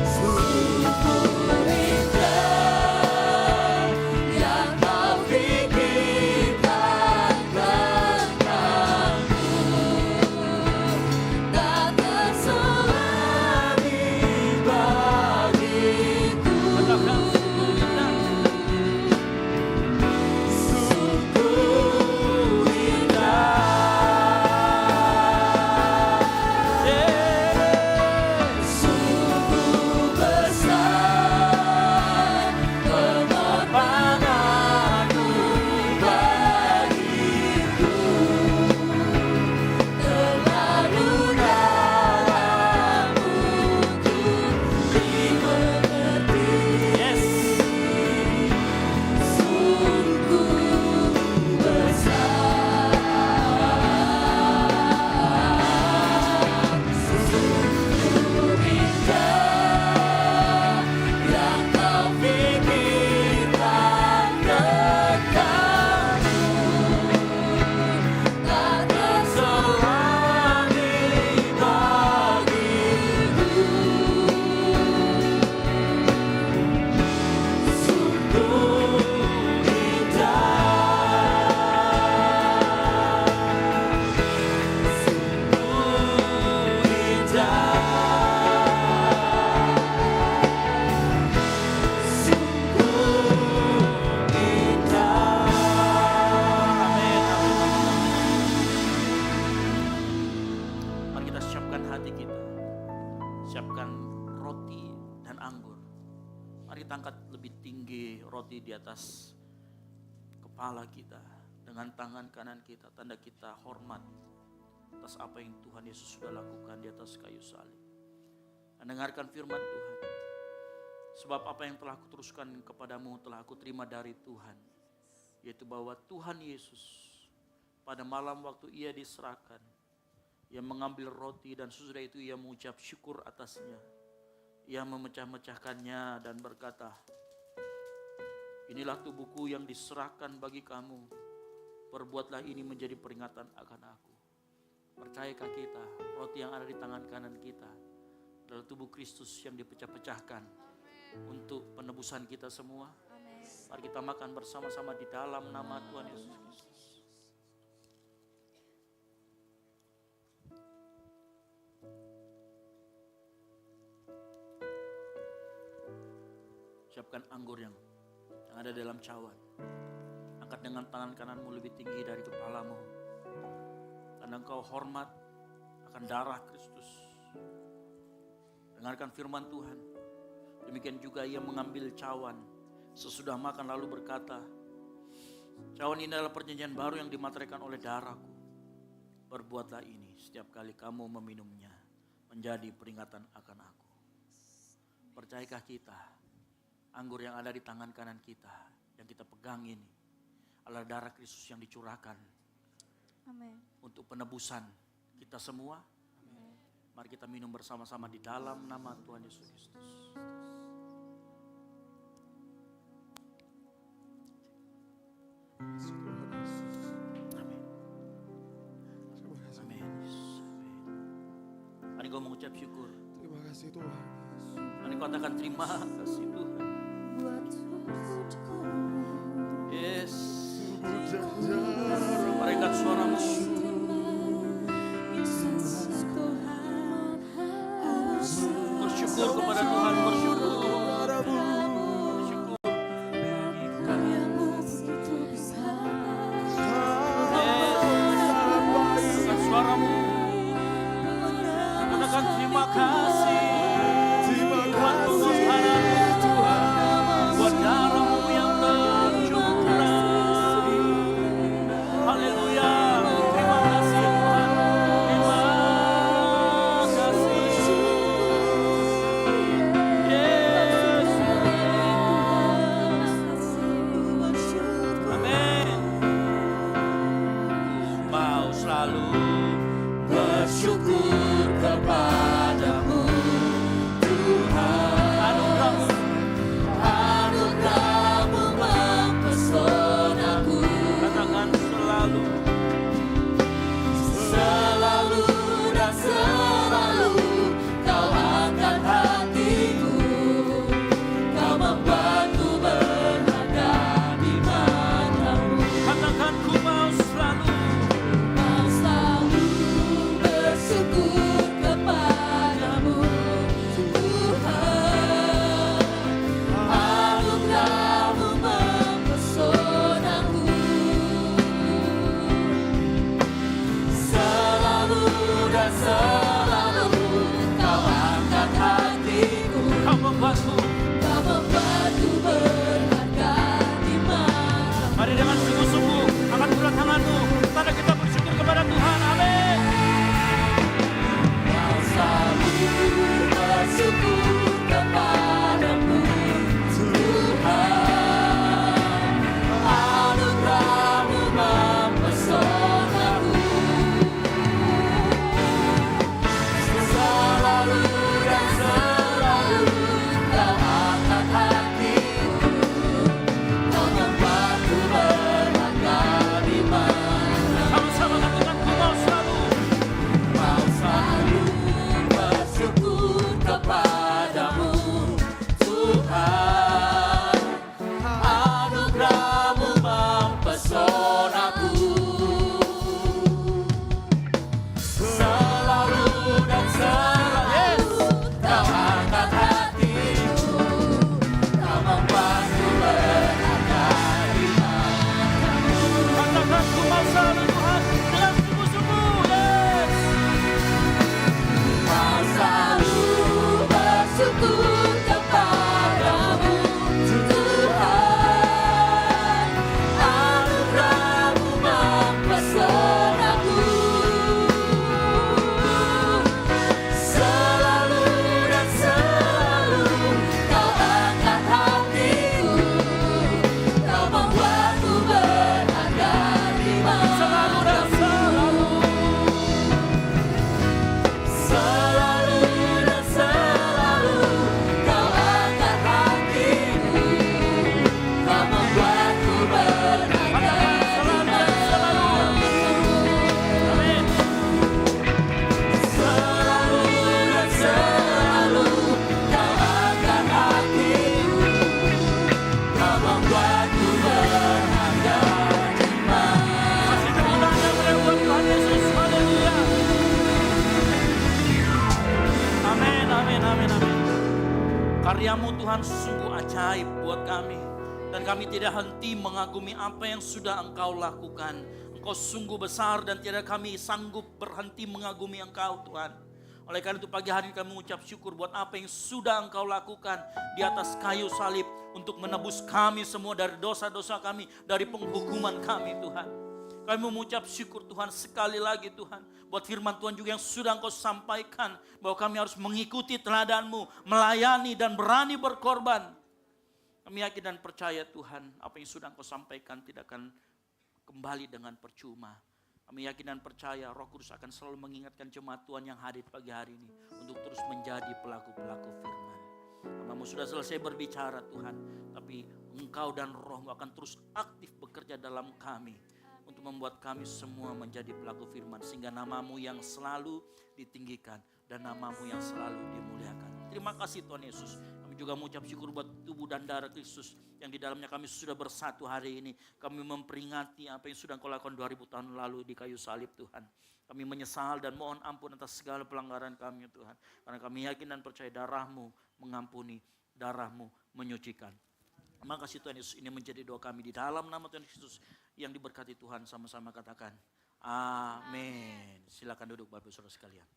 S5: sungguh indah yang kau pikirkan tentangku. Tak terselami bagiku. Katakan sungguh indah. Sungguh indah. Sungguh besar pengorbananmu bagiku. Terlalu dalam untuk dimengerti. Yes. Sungguh besar, sungguh indah yang kau pikirkan tentangku. Tak terselami bagiku. Sungguh Mari kita siapkan hati kita, siapkan roti dan anggur. Mari kita angkat lebih tinggi roti di atas kepala kita, dengan tangan kanan kita, tanda kita hormat atas apa yang Tuhan Yesus sudah lakukan di atas kayu salib. Dan dengarkan firman Tuhan. Sebab apa yang telah kuteruskan kepadamu telah aku terima dari Tuhan, yaitu bahwa Tuhan Yesus pada malam waktu ia diserahkan, ia mengambil roti dan sesudah itu ia mengucap syukur atasnya. Ia memecah-mecahkannya dan berkata, inilah tubuhku yang diserahkan bagi kamu. Perbuatlah ini menjadi peringatan akan aku. Percayakah kita, roti yang ada di tangan kanan kita adalah tubuh Kristus yang dipecah-pecahkan untuk penebusan kita semua. Mari kita makan bersama-sama di dalam nama Tuhan Yesus Kristus. Siapkan anggur yang ada dalam cawan. Angkat dengan tangan kananmu lebih tinggi dari kepalamu. Karena engkau hormat akan darah Kristus. Dengarkan firman Tuhan. Demikian juga ia mengambil cawan sesudah makan lalu berkata, cawan ini adalah perjanjian baru yang dimateraikan oleh darahku. Perbuatlah ini setiap kali kamu meminumnya menjadi peringatan akan aku. Percayakah kita Anggur yang ada di tangan kanan kita, yang kita pegang ini, adalah darah Kristus yang dicurahkan
S2: Amin.
S5: untuk penebusan kita semua. Mari kita minum bersama-sama di dalam nama Tuhan Yesus Kristus.
S1: Tuhan Yesus.
S5: Amin.
S1: Terima kasih.
S5: Amin. Amin. Mari kau mengucap syukur.
S1: Terima kasih Tuhan.
S5: Mari kau katakan terima kasih Tuhan.
S2: Buat
S5: Yes.
S1: Berjajar.
S5: Mari angkat suaramu. Bersyukur kepada Tuhan, bersyukur. Bersyukur. Angkat suaramu. Katakan terima kasih.
S1: Terima
S5: Buat
S1: kasih
S5: pengorbanan,
S1: Tuhan.
S5: buat darah-Mu yang tercurah. Haleluya. Terima kasih Tuhan. Terima kasih. Yes. Amin. Mau selalu bersyukur kepadamu Tuhan. Anugerah-Mu mempesonaku. Katakan selalu. Selalu dan selalu Kau angkat hatiku. Kau membuatku berharga di mata-Mu. Katakan ku mau selalu
S3: bersyukur kepadamu Tuhan. Anugerah-Mu mempesonaku. Selalu dan selalu Kau angkat hatiku.
S5: Kau membuatku.
S3: Kau membuatku berharga di mata.
S5: Mari dengan sungguh-sungguh angkat kedua tanganmu. Tanda kita bersyukur kepada Tuhan. Amin.
S3: Kau selalu bersyukur kepadamu Tuhan. Anugerah-Mu mempesonaku. Selalu dan selalu Kau angkat hatiku. Kau membuatku berharga di mata.
S5: Sama-sama katakan ku mau selalu.
S3: Mau selalu bersyukur kepadamu Tuhan. Anugerah-Mu mempesonaku. Selalu dan selalu Kau angkat hatiku. Kau membuatku berharga di mata-Mu.
S5: Katakan ku mau selalu Tuhan dengan sungguh-sungguh. Yes.
S3: Mau selalu bersyukur kepadamu Tuhan. Anugerah-Mu mempesonaku. Selalu dan selalu Kau angkat hatiku. Kau membuatku berharga di
S5: Selalu dan selalu.
S3: Selalu dan selalu Kau angkat hatiku. Kau membuatku berharga di mata-Mu.
S5: Amin.
S3: Selalu dan selalu Kau angkat hatiku. Kau membuatku berharga di mata-Mu.
S5: Kasih tepuk tangan yang meriah buat Tuhan Yesus. Haleluya. Amin, amin, amin, amin. Karya-Mu Tuhan sungguh ajaib buat kami. Dan kami tidak henti mengagumi apa yang sudah Engkau lakukan. Engkau sungguh besar dan tidak kami sanggup berhenti mengagumi Engkau Tuhan. Oleh karena itu pagi hari ini kami mengucap syukur buat apa yang sudah Engkau lakukan di atas kayu salib. Untuk menebus kami semua dari dosa-dosa kami, dari penghukuman kami Tuhan. Kami mengucap syukur Tuhan sekali lagi Tuhan. Buat firman Tuhan juga yang sudah Engkau sampaikan. Bahwa kami harus mengikuti teladan-Mu, melayani dan berani berkorban. Kami yakin dan percaya Tuhan, apa yang sudah Engkau sampaikan tidak akan kembali dengan percuma. Kami yakin dan percaya Roh Kudus akan selalu mengingatkan jemaat Tuhan yang hadir pagi hari ini untuk terus menjadi pelaku-pelaku firman. Kamu sudah selesai berbicara Tuhan, tapi Engkau dan Roh-Mu akan terus aktif bekerja dalam kami untuk membuat kami semua menjadi pelaku firman, sehingga nama-Mu yang selalu ditinggikan dan nama-Mu yang selalu dimuliakan. Terima kasih Tuhan Yesus. Kami juga mengucap syukur buat tubuh dan darah Kristus yang di dalamnya kami sudah bersatu hari ini. Kami memperingati apa yang sudah Engkau lakukan 2000 tahun lalu di kayu salib Tuhan. Kami menyesal dan mohon ampun atas segala pelanggaran kami Tuhan. Karena kami yakin dan percaya darah-Mu mengampuni, darah-Mu menyucikan. Terima kasih Tuhan Yesus, ini menjadi doa kami di dalam nama Tuhan Yesus yang diberkati Tuhan. Sama-sama katakan amin. Silakan duduk Bapak Saudara sekalian.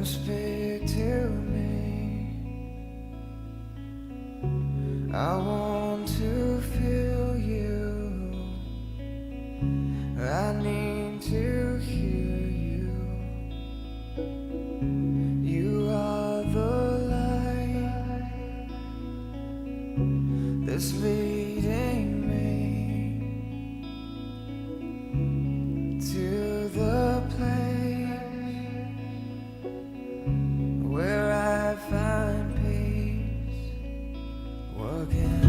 S6: Speak to me. I want to feel you. I need to hear you. You are the light that's leading me to the place where I find peace again.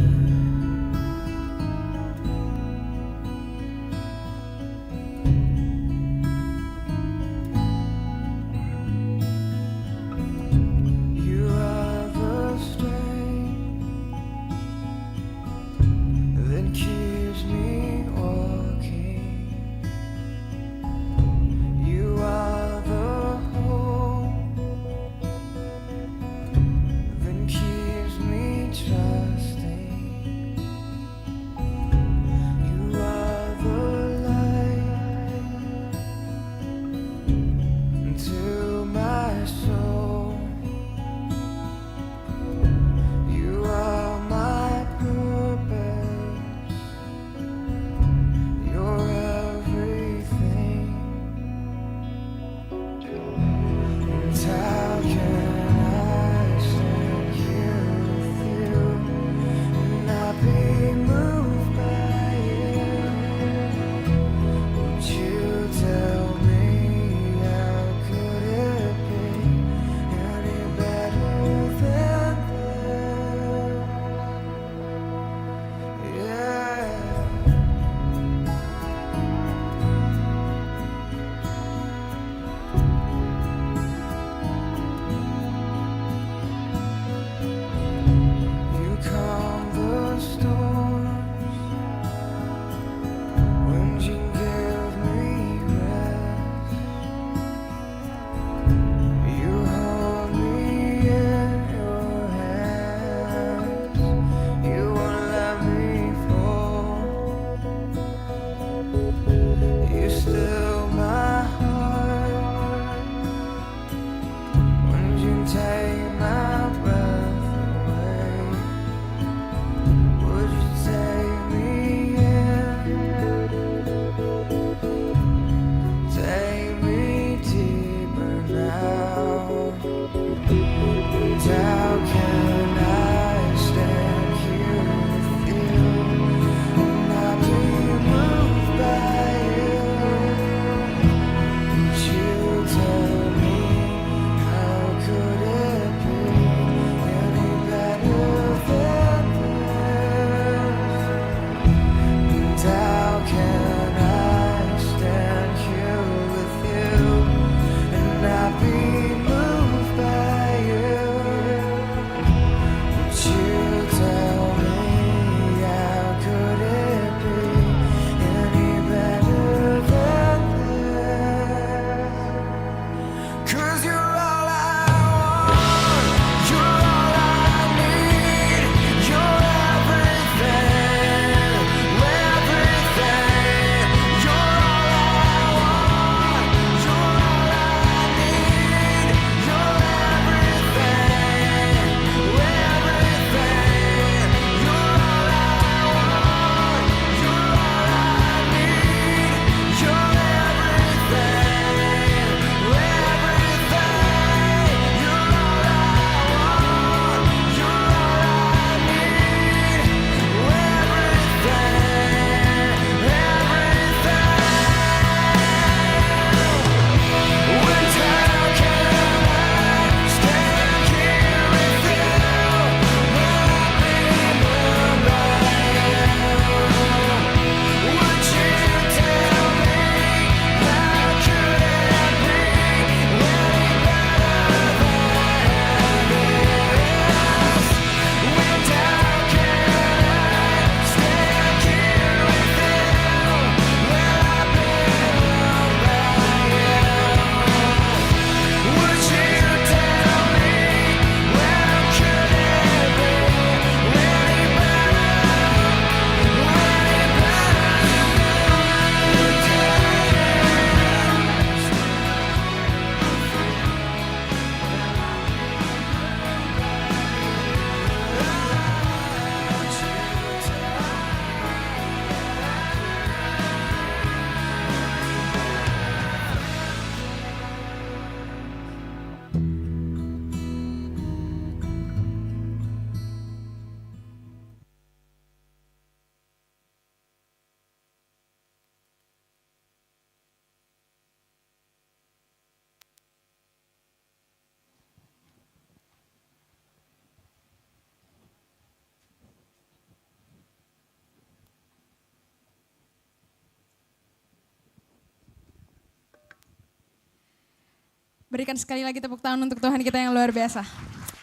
S4: Berikan sekali lagi tepuk tangan untuk Tuhan kita yang luar biasa.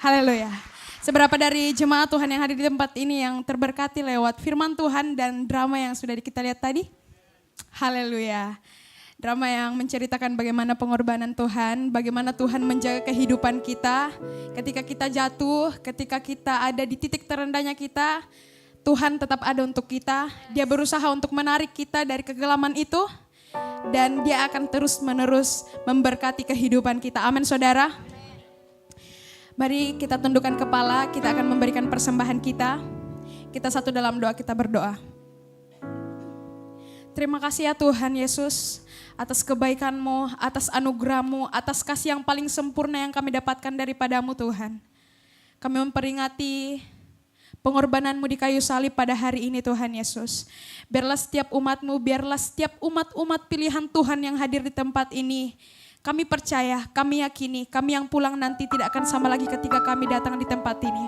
S4: Haleluya. Seberapa dari jemaat Tuhan yang hadir di tempat ini yang terberkati lewat firman Tuhan dan drama yang sudah kita lihat tadi? Haleluya. Drama yang menceritakan bagaimana pengorbanan Tuhan, bagaimana Tuhan menjaga kehidupan kita. Ketika kita jatuh, ketika kita ada di titik terendahnya kita, Tuhan tetap ada untuk kita. Dia berusaha untuk menarik kita dari kegelaman itu. Dan dia akan terus-menerus memberkati kehidupan kita. Amin saudara. Mari kita tundukkan kepala, kita akan memberikan persembahan kita. Kita satu dalam doa, kita berdoa. Terima kasih ya Tuhan Yesus atas kebaikan-Mu, atas anugerah-Mu, atas kasih yang paling sempurna yang kami dapatkan daripadamu Tuhan. Kami memperingati pengorbanan-Mu di kayu salib pada hari ini Tuhan Yesus. Biarlah setiap umat-Mu, biarlah setiap umat-umat pilihan Tuhan yang hadir di tempat ini. Kami percaya, kami yakini, kami yang pulang nanti tidak akan sama lagi ketika kami datang di tempat ini.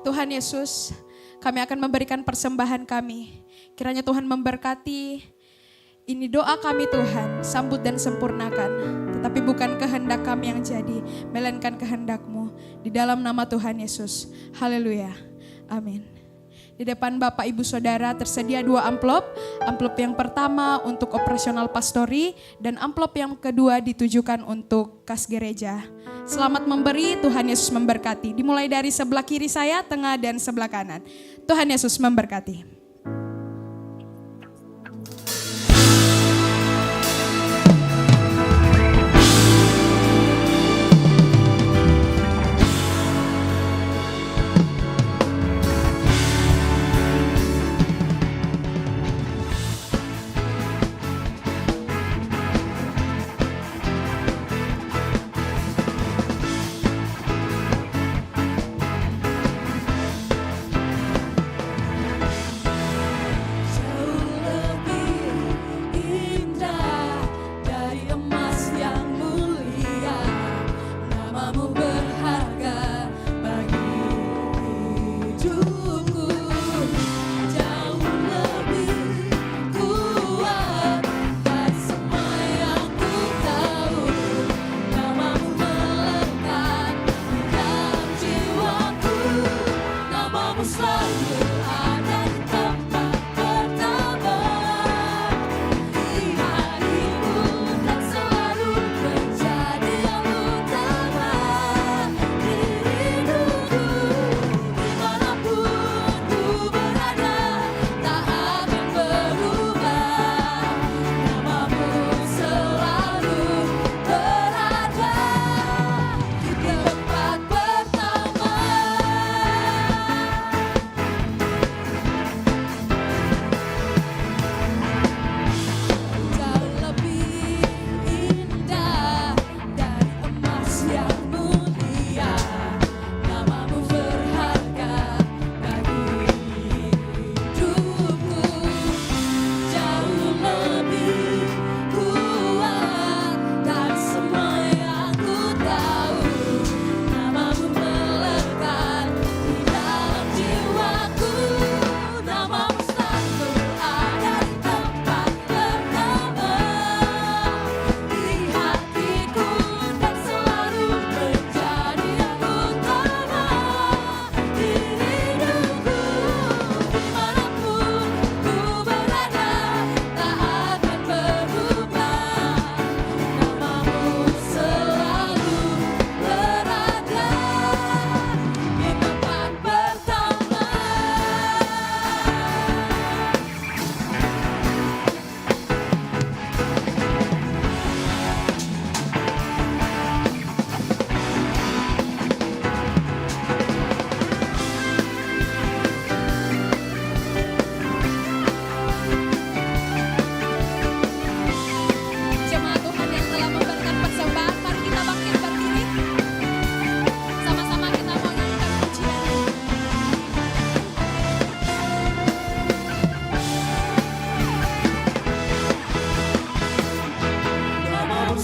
S4: Tuhan Yesus, kami akan memberikan persembahan kami. Kiranya Tuhan memberkati, ini doa kami Tuhan, sambut dan sempurnakan. Tetapi bukan kehendak kami yang jadi, melainkan kehendak-Mu. Di dalam nama Tuhan Yesus, haleluya, amin. Di depan Bapak Ibu Saudara tersedia 2 amplop. Amplop yang pertama untuk operasional pastori dan amplop yang kedua ditujukan untuk kas gereja. Selamat memberi, Tuhan Yesus memberkati. Dimulai dari sebelah kiri saya, tengah dan sebelah kanan. Tuhan Yesus memberkati.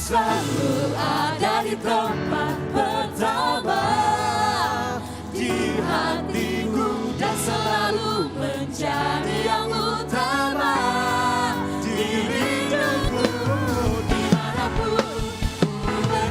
S3: selalu ada di tempat pertama di hatiku dan selalu menjadi yang utama di hidupku dimanapun ku berada.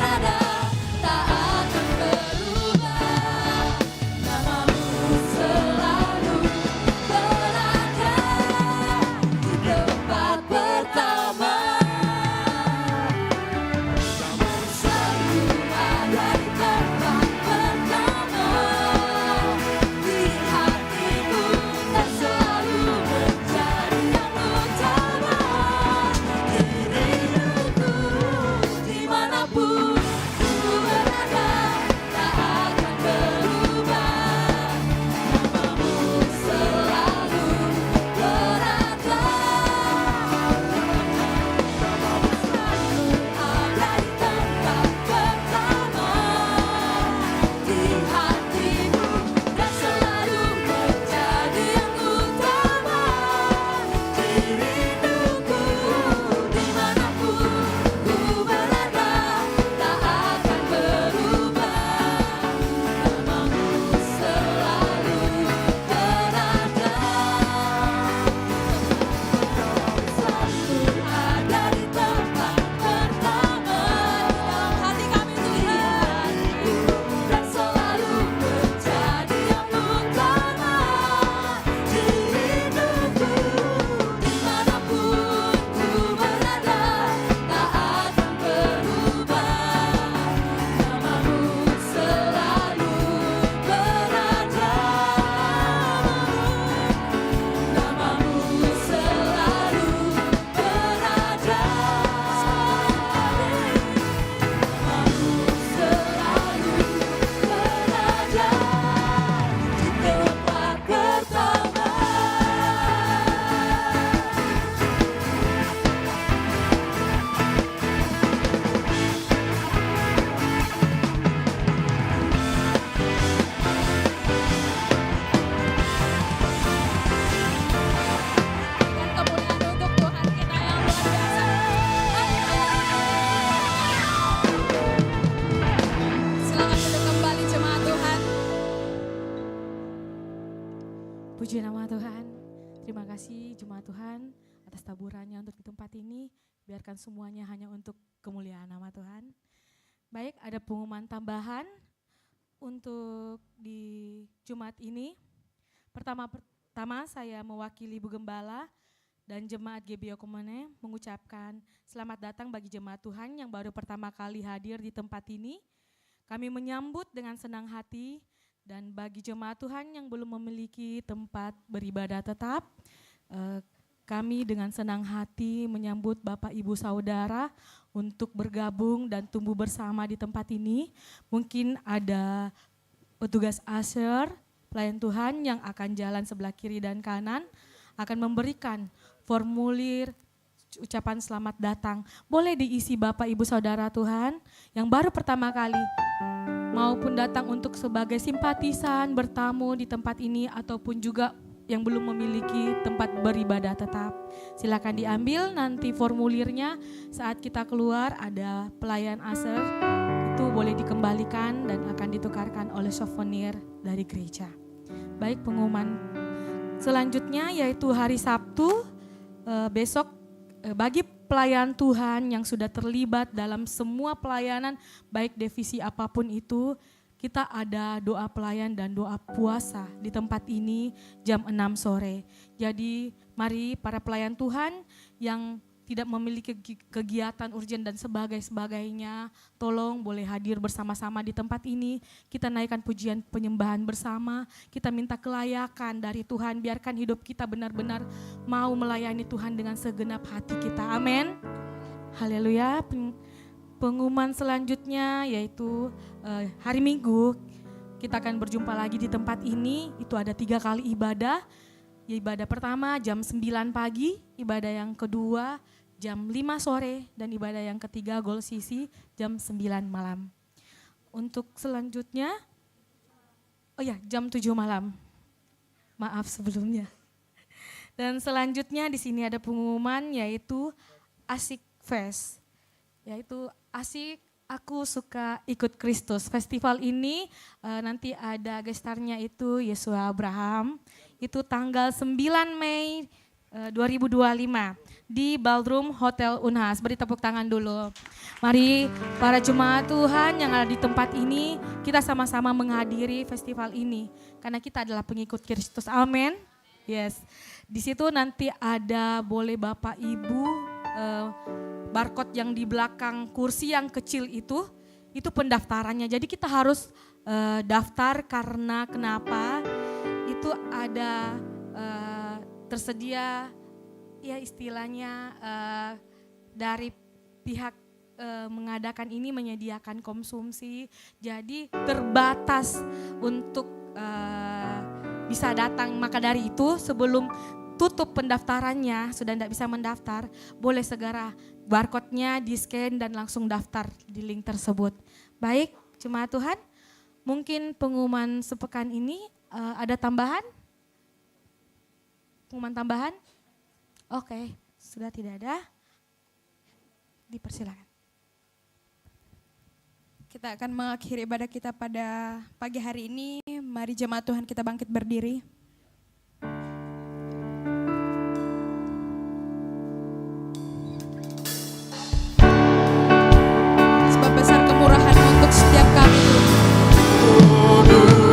S4: kasih jemaat Tuhan atas taburannya untuk di tempat ini. Biarkan semuanya hanya untuk kemuliaan nama Tuhan. Baik, ada pengumuman tambahan untuk di Jumat ini. Pertama saya mewakili Bu Gembala dan jemaat GBO Komune mengucapkan selamat datang bagi jemaat Tuhan yang baru pertama kali hadir di tempat ini. Kami menyambut dengan senang hati, dan bagi jemaat Tuhan yang belum memiliki tempat beribadah tetap, kami dengan senang hati menyambut Bapak Ibu Saudara untuk bergabung dan tumbuh bersama di tempat ini. Mungkin ada petugas usher, pelayan Tuhan yang akan jalan sebelah kiri dan kanan, akan memberikan formulir ucapan selamat datang. Boleh diisi Bapak Ibu Saudara Tuhan yang baru pertama kali maupun datang untuk sebagai simpatisan bertamu di tempat ini ataupun juga yang belum memiliki tempat beribadah tetap. Silakan diambil nanti formulirnya saat kita keluar, ada pelayan usher, itu boleh dikembalikan dan akan ditukarkan oleh souvenir dari gereja. Baik, pengumuman selanjutnya yaitu hari Sabtu besok bagi pelayan Tuhan yang sudah terlibat dalam semua pelayanan, baik divisi apapun itu, kita ada doa pelayan dan doa puasa di tempat ini jam 6 sore. Jadi mari para pelayan Tuhan yang tidak memiliki kegiatan urgen dan sebagainya, tolong boleh hadir bersama-sama di tempat ini. Kita naikkan pujian penyembahan bersama, kita minta kelayakan dari Tuhan, biarkan hidup kita benar-benar mau melayani Tuhan dengan segenap hati kita, amin. Haleluya. Pengumuman selanjutnya yaitu hari Minggu kita akan berjumpa lagi di tempat ini, itu ada 3 kali ibadah. Ibadah pertama jam 9 pagi, ibadah yang kedua jam 5 sore, dan ibadah yang ketiga Gold Sisi jam 9 malam. Untuk selanjutnya, jam 7 malam. Maaf sebelumnya. Dan selanjutnya di sini ada pengumuman yaitu Asik Fest. Yaitu Asik Aku Suka Ikut Kristus. Festival ini nanti ada gestarnya itu Yesua Abraham. Itu tanggal 9 Mei 2025 di Ballroom Hotel Unhas. Beri tepuk tangan dulu. Mari para jemaat Tuhan yang ada di tempat ini, kita sama-sama menghadiri festival ini karena kita adalah pengikut Kristus. Amin. Yes. Di situ nanti ada boleh Bapak Ibu barcode yang di belakang kursi yang kecil itu pendaftarannya. Jadi kita harus daftar karena kenapa? Itu ada tersedia ya istilahnya dari pihak mengadakan ini menyediakan konsumsi, jadi terbatas untuk bisa datang. Maka dari itu sebelum tutup pendaftarannya, sudah tidak bisa mendaftar, boleh segera barcode-nya di-scan dan langsung daftar di link tersebut. Baik, jemaat Tuhan, mungkin pengumuman sepekan ini ada tambahan? Pengumuman tambahan? Oke, sudah tidak ada. Dipersilakan.
S7: Kita akan mengakhiri ibadah kita pada pagi hari ini. Mari jemaat Tuhan kita bangkit berdiri. Sebab besar kemurahan untuk setiap kami.
S6: Kemurahan-Mu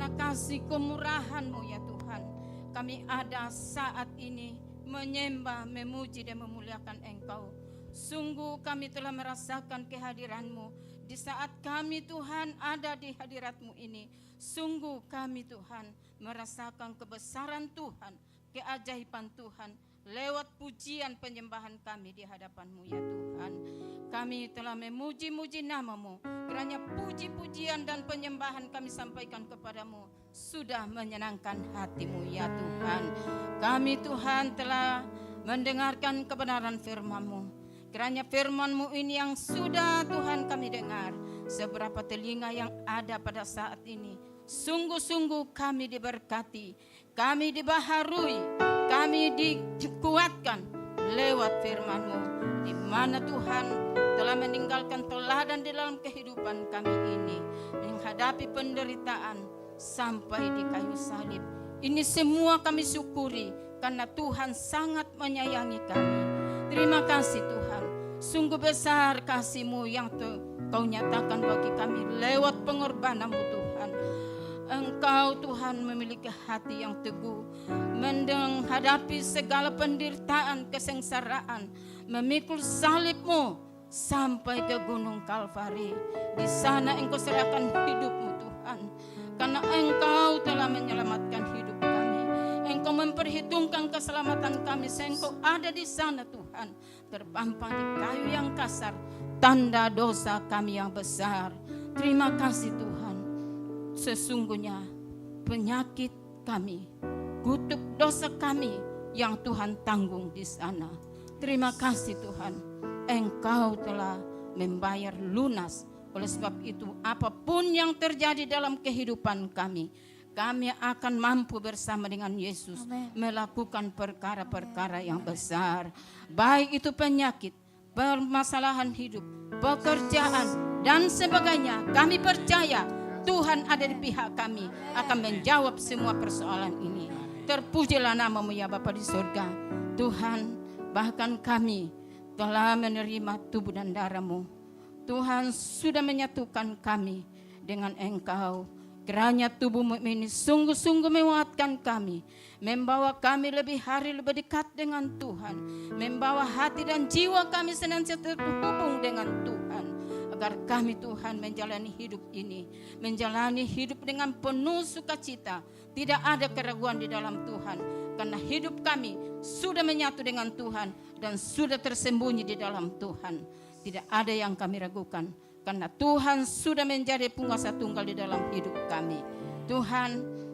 S8: karena kasih kemurahan-Mu ya Tuhan, kami ada saat ini menyembah, memuji dan memuliakan Engkau. Sungguh kami telah merasakan kehadiran-Mu di saat kami Tuhan ada di hadirat-Mu ini. Sungguh kami Tuhan merasakan kebesaran Tuhan, keajaiban Tuhan lewat pujian penyembahan kami di hadapan-Mu ya Tuhan. Kami telah memuji-muji nama-Mu, kiranya puji-pujian dan penyembahan kami sampaikan kepadamu sudah menyenangkan hati-Mu ya Tuhan. Kami Tuhan telah mendengarkan kebenaran firman-Mu. Kiranya firman-Mu ini yang sudah Tuhan kami dengar, seberapa telinga yang ada pada saat ini, sungguh-sungguh kami diberkati, kami dibaharui, kami dikuatkan lewat firman-Mu, di mana Tuhan telah meninggalkan teladan di dalam kehidupan kami ini, menghadapi penderitaan sampai di kayu salib. Ini semua kami syukuri karena Tuhan sangat menyayangi kami. Terima kasih Tuhan, sungguh besar kasih-Mu yang Kau nyatakan bagi kami lewat pengorbanan-Mu Tuhan. Engkau Tuhan memiliki hati yang teguh, menghadapi segala penderitaan, kesengsaraan, memikul salib-Mu sampai ke Gunung Kalvari. Di sana Engkau serahkan hidup-Mu Tuhan, karena Engkau telah menyelamatkan hidup kami. Engkau memperhitungkan keselamatan kami, Engkau ada di sana Tuhan, terpampang di kayu yang kasar, tanda dosa kami yang besar. Terima kasih Tuhan, sesungguhnya penyakit kami, kutuk dosa kami yang Tuhan tanggung di sana. Terima kasih Tuhan, Engkau telah membayar lunas. Oleh sebab itu apapun yang terjadi dalam kehidupan kami akan mampu bersama dengan Yesus melakukan perkara-perkara yang besar. Baik itu penyakit, permasalahan hidup, pekerjaan dan sebagainya. Kami percaya Tuhan ada di pihak kami, akan menjawab semua persoalan ini. Terpujilah nama-Mu ya Bapa di surga. Tuhan, bahkan kami telah menerima tubuh dan darah-Mu. Tuhan sudah menyatukan kami dengan Engkau. Kiranya tubuh-Mu ini sungguh-sungguh menguatkan kami, membawa kami lebih hari lebih dekat dengan Tuhan, membawa hati dan jiwa kami senantiasa terhubung dengan Tuhan, agar kami Tuhan menjalani hidup ini, menjalani hidup dengan penuh sukacita. Tidak ada keraguan di dalam Tuhan, karena hidup kami sudah menyatu dengan Tuhan dan sudah tersembunyi di dalam Tuhan. Tidak ada yang kami ragukan, karena Tuhan sudah menjadi penguasa tunggal di dalam hidup kami. Tuhan,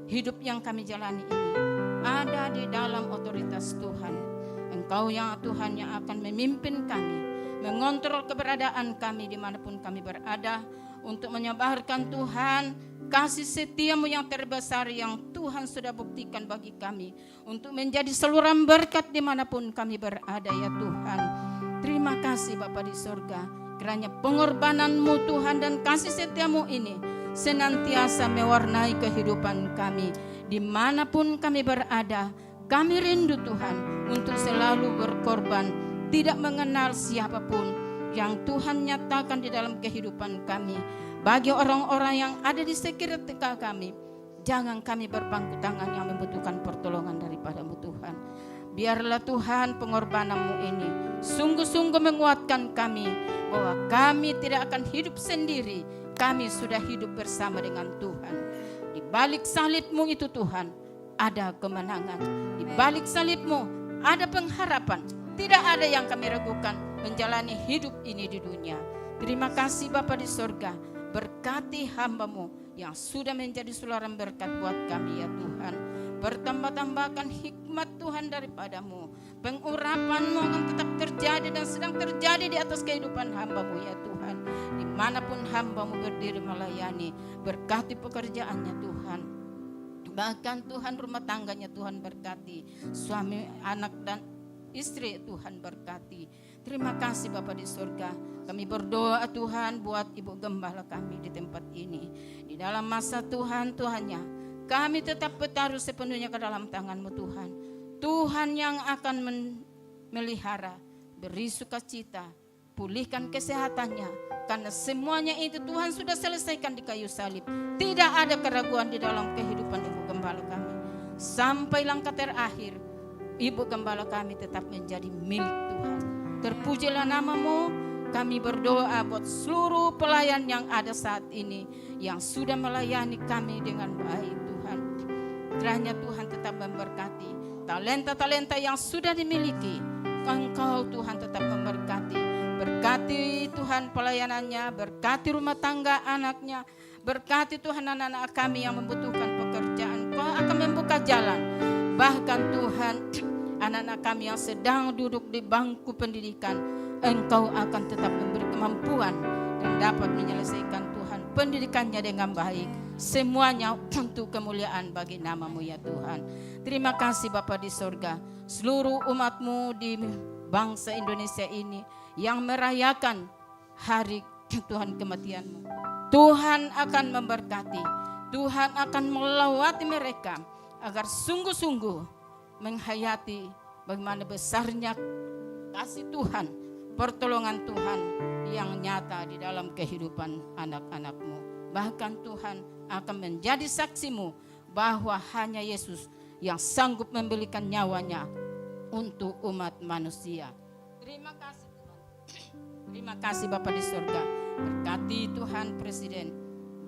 S8: hidup yang kami jalani ini ada di dalam otoritas Tuhan. Engkau yang Tuhan yang akan memimpin kami, mengontrol keberadaan kami dimanapun kami berada, untuk menyebarkan Tuhan kasih setia-Mu yang terbesar yang Tuhan sudah buktikan bagi kami, untuk menjadi saluran berkat dimanapun kami berada ya Tuhan. Terima kasih Bapa di surga, kiranya pengorbanan-Mu Tuhan dan kasih setia-Mu ini senantiasa mewarnai kehidupan kami. Dimanapun kami berada, kami rindu Tuhan untuk selalu berkorban, tidak mengenal siapapun yang Tuhan nyatakan di dalam kehidupan kami. Bagi orang-orang yang ada di sekitar kami, jangan kami berpangku tangan yang membutuhkan pertolongan daripada-Mu Tuhan. Biarlah Tuhan pengorbanan-Mu ini sungguh-sungguh menguatkan kami, bahwa kami tidak akan hidup sendiri, kami sudah hidup bersama dengan Tuhan. Di balik salib-Mu itu Tuhan, ada kemenangan. Di balik salib-Mu ada pengharapan. Tidak ada yang kami ragukan menjalani hidup ini di dunia. Terima kasih Bapa di surga, berkati hamba-Mu yang sudah menjadi saluran berkat buat kami ya Tuhan. Bertambah-tambahkan hikmat Tuhan daripada-Mu. Pengurapan-Mu akan tetap terjadi dan sedang terjadi di atas kehidupan hamba-Mu ya Tuhan. Dimanapun hamba-Mu berdiri melayani, berkati pekerjaannya Tuhan. Bahkan Tuhan rumah tangganya Tuhan berkati, suami, anak dan istri Tuhan berkati. Terima kasih Bapa di surga. Kami berdoa Tuhan buat Ibu Gembala kami di tempat ini. Di dalam masa Tuhannya, kami tetap bertaruh sepenuhnya ke dalam tangan-Mu Tuhan. Tuhan yang akan melihara, beri sukacita, pulihkan kesehatannya. Karena semuanya itu Tuhan sudah selesaikan di kayu salib. Tidak ada keraguan di dalam kehidupan Ibu Gembala kami. Sampai langkah terakhir, Ibu Gembala kami tetap menjadi milik Tuhan. Terpujilah nama-Mu. Kami berdoa buat seluruh pelayan yang ada saat ini, yang sudah melayani kami dengan baik Tuhan. Kiranya Tuhan tetap memberkati talenta-talenta yang sudah dimiliki. Engkau Tuhan tetap memberkati. Berkati Tuhan pelayanannya, berkati rumah tangga anaknya, berkati Tuhan anak-anak kami yang membutuhkan pekerjaan. Kau akan membuka jalan. Bahkan Tuhan, anak-anak kami yang sedang duduk di bangku pendidikan, Engkau akan tetap memberi kemampuan dan dapat menyelesaikan Tuhan pendidikannya dengan baik. Semuanya untuk kemuliaan bagi nama-Mu ya Tuhan. Terima kasih Bapa di sorga. Seluruh umat-Mu di bangsa Indonesia ini yang merayakan hari Tuhan kematian-Mu. Tuhan akan memberkati. Tuhan akan melawati mereka agar sungguh-sungguh menghayati bagaimana besarnya kasih Tuhan, pertolongan Tuhan yang nyata di dalam kehidupan anak-anak-Mu. Bahkan Tuhan akan menjadi saksi-Mu bahwa hanya Yesus yang sanggup membelikan nyawanya untuk umat manusia. Terima kasih Tuhan. Terima kasih Bapa di surga. Berkati Tuhan Presiden,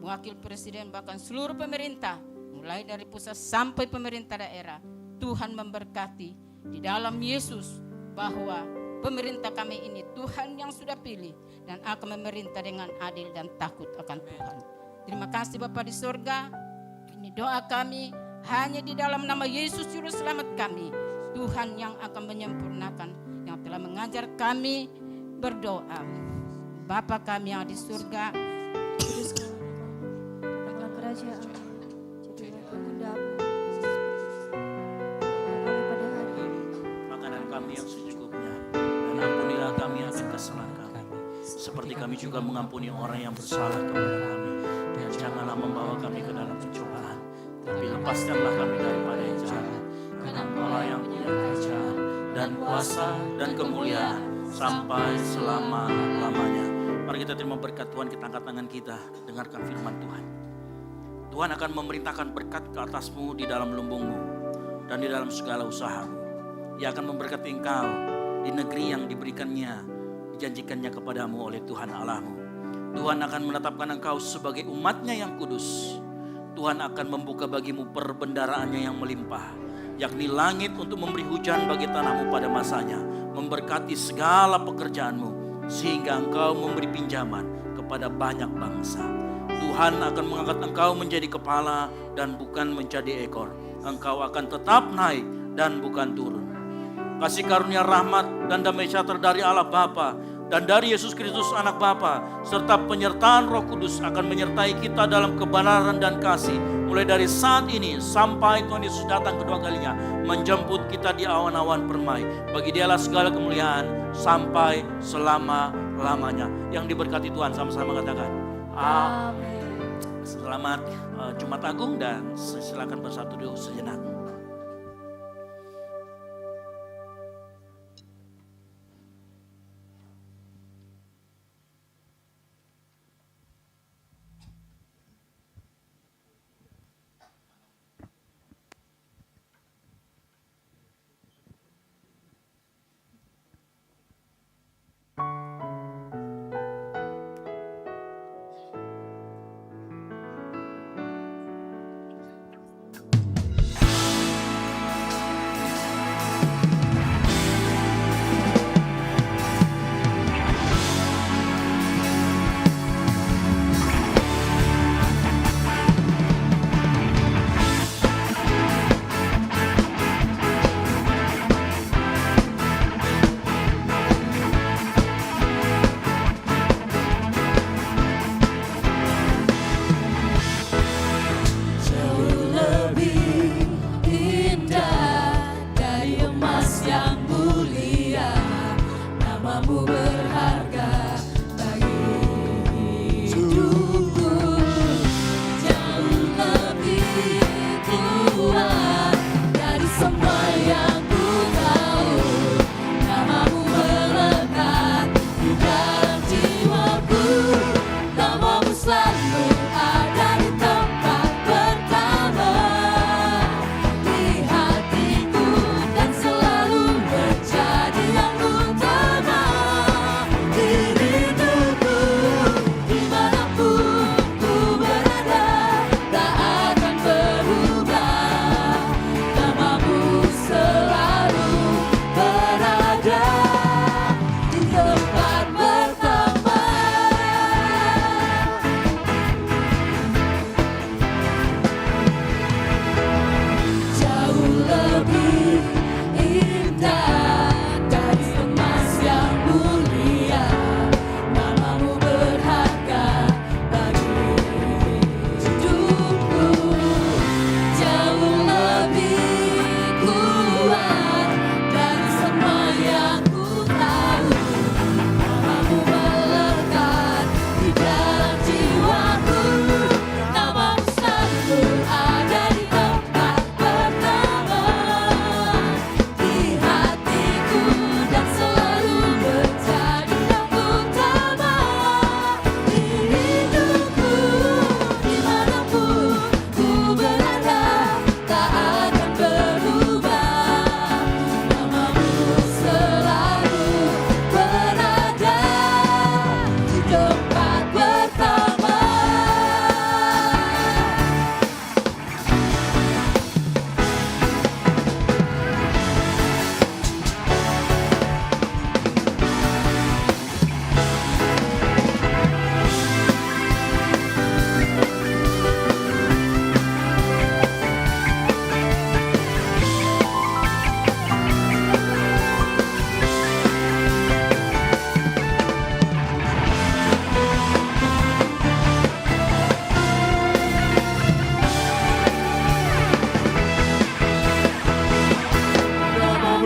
S8: Wakil Presiden, bahkan seluruh pemerintah, mulai dari pusat sampai pemerintah daerah. Tuhan memberkati di dalam Yesus bahwa pemerintah kami ini Tuhan yang sudah pilih dan akan memerintah dengan adil dan takut akan Tuhan. Terima kasih Bapa di surga. Ini doa kami hanya di dalam nama Yesus Juru Selamat kami. Tuhan yang akan menyempurnakan, yang telah mengajar kami berdoa. Bapa kami yang di surga,
S2: Datanglah kerajaan, jadilah kehendak-Mu kami pada hari ini.
S5: Makanan kami yang secukupnya, dan ampunilah kami akan kesalahan kami, seperti kami juga mengampuni orang yang bersalah kepada kami. Dan janganlah membawa kami ke dalam pencobaan, tapi lepaskanlah kami daripada yang jahat. Karena Engkaulah yang punya kerajaan dan kuasa dan kemuliaan sampai selama-lamanya. Mari kita terima berkat Tuhan, kita angkat tangan kita, dengarkan firman Tuhan. Tuhan akan memerintahkan berkat ke atasmu di dalam lumbungmu dan di dalam segala usahamu. Ia akan memberkati engkau di negeri yang diberikannya, dijanjikannya kepadamu oleh Tuhan Allahmu. Tuhan akan menetapkan engkau sebagai umatnya yang kudus. Tuhan akan membuka bagimu perbendaraannya yang melimpah, yakni langit untuk memberi hujan bagi tanahmu pada masanya, memberkati segala pekerjaanmu, sehingga engkau memberi pinjaman kepada banyak bangsa. Tuhan akan mengangkat engkau menjadi kepala dan bukan menjadi ekor. Engkau akan tetap naik dan bukan turun. Kasih karunia rahmat dan damai sejahtera dari Allah Bapa dan dari Yesus Kristus Anak Bapa, serta penyertaan Roh Kudus akan menyertai kita dalam kebenaran dan kasih, mulai dari saat ini sampai Tuhan Yesus datang kedua kalinya, menjemput kita di awan-awan permai. Bagi Dialah segala kemuliaan sampai selama-lamanya. Yang diberkati Tuhan, sama-sama katakan amin. Selamat Jumat Agung, dan silakan bersatu dulu sejenak.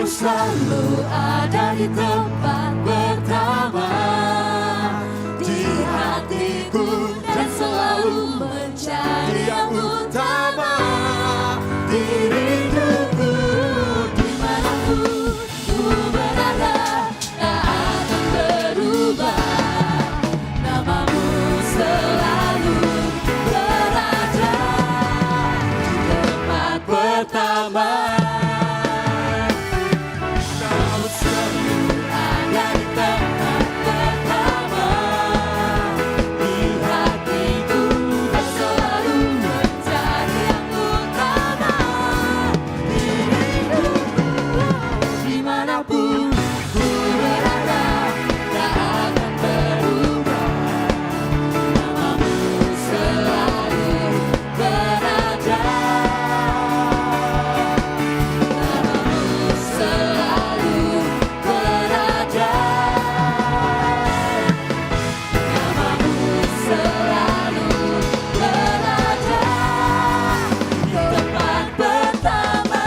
S2: selalu ada di tempat pertama di hatiku dan selalu menjadi yang utama di hidupku. Dimanapun ku berada tak akan berubah, namamu selalu berada di tempat pertama. Namamu selalu ada di tempat pertama di hatiku dan selalu menjadi yang utama di hidupku. Dimanapun ku berada tak akan berubah, namamu selalu berada, namamu selalu berada, namamu selalu berada di tempat pertama.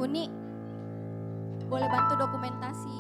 S2: Uni, boleh bantu dokumentasi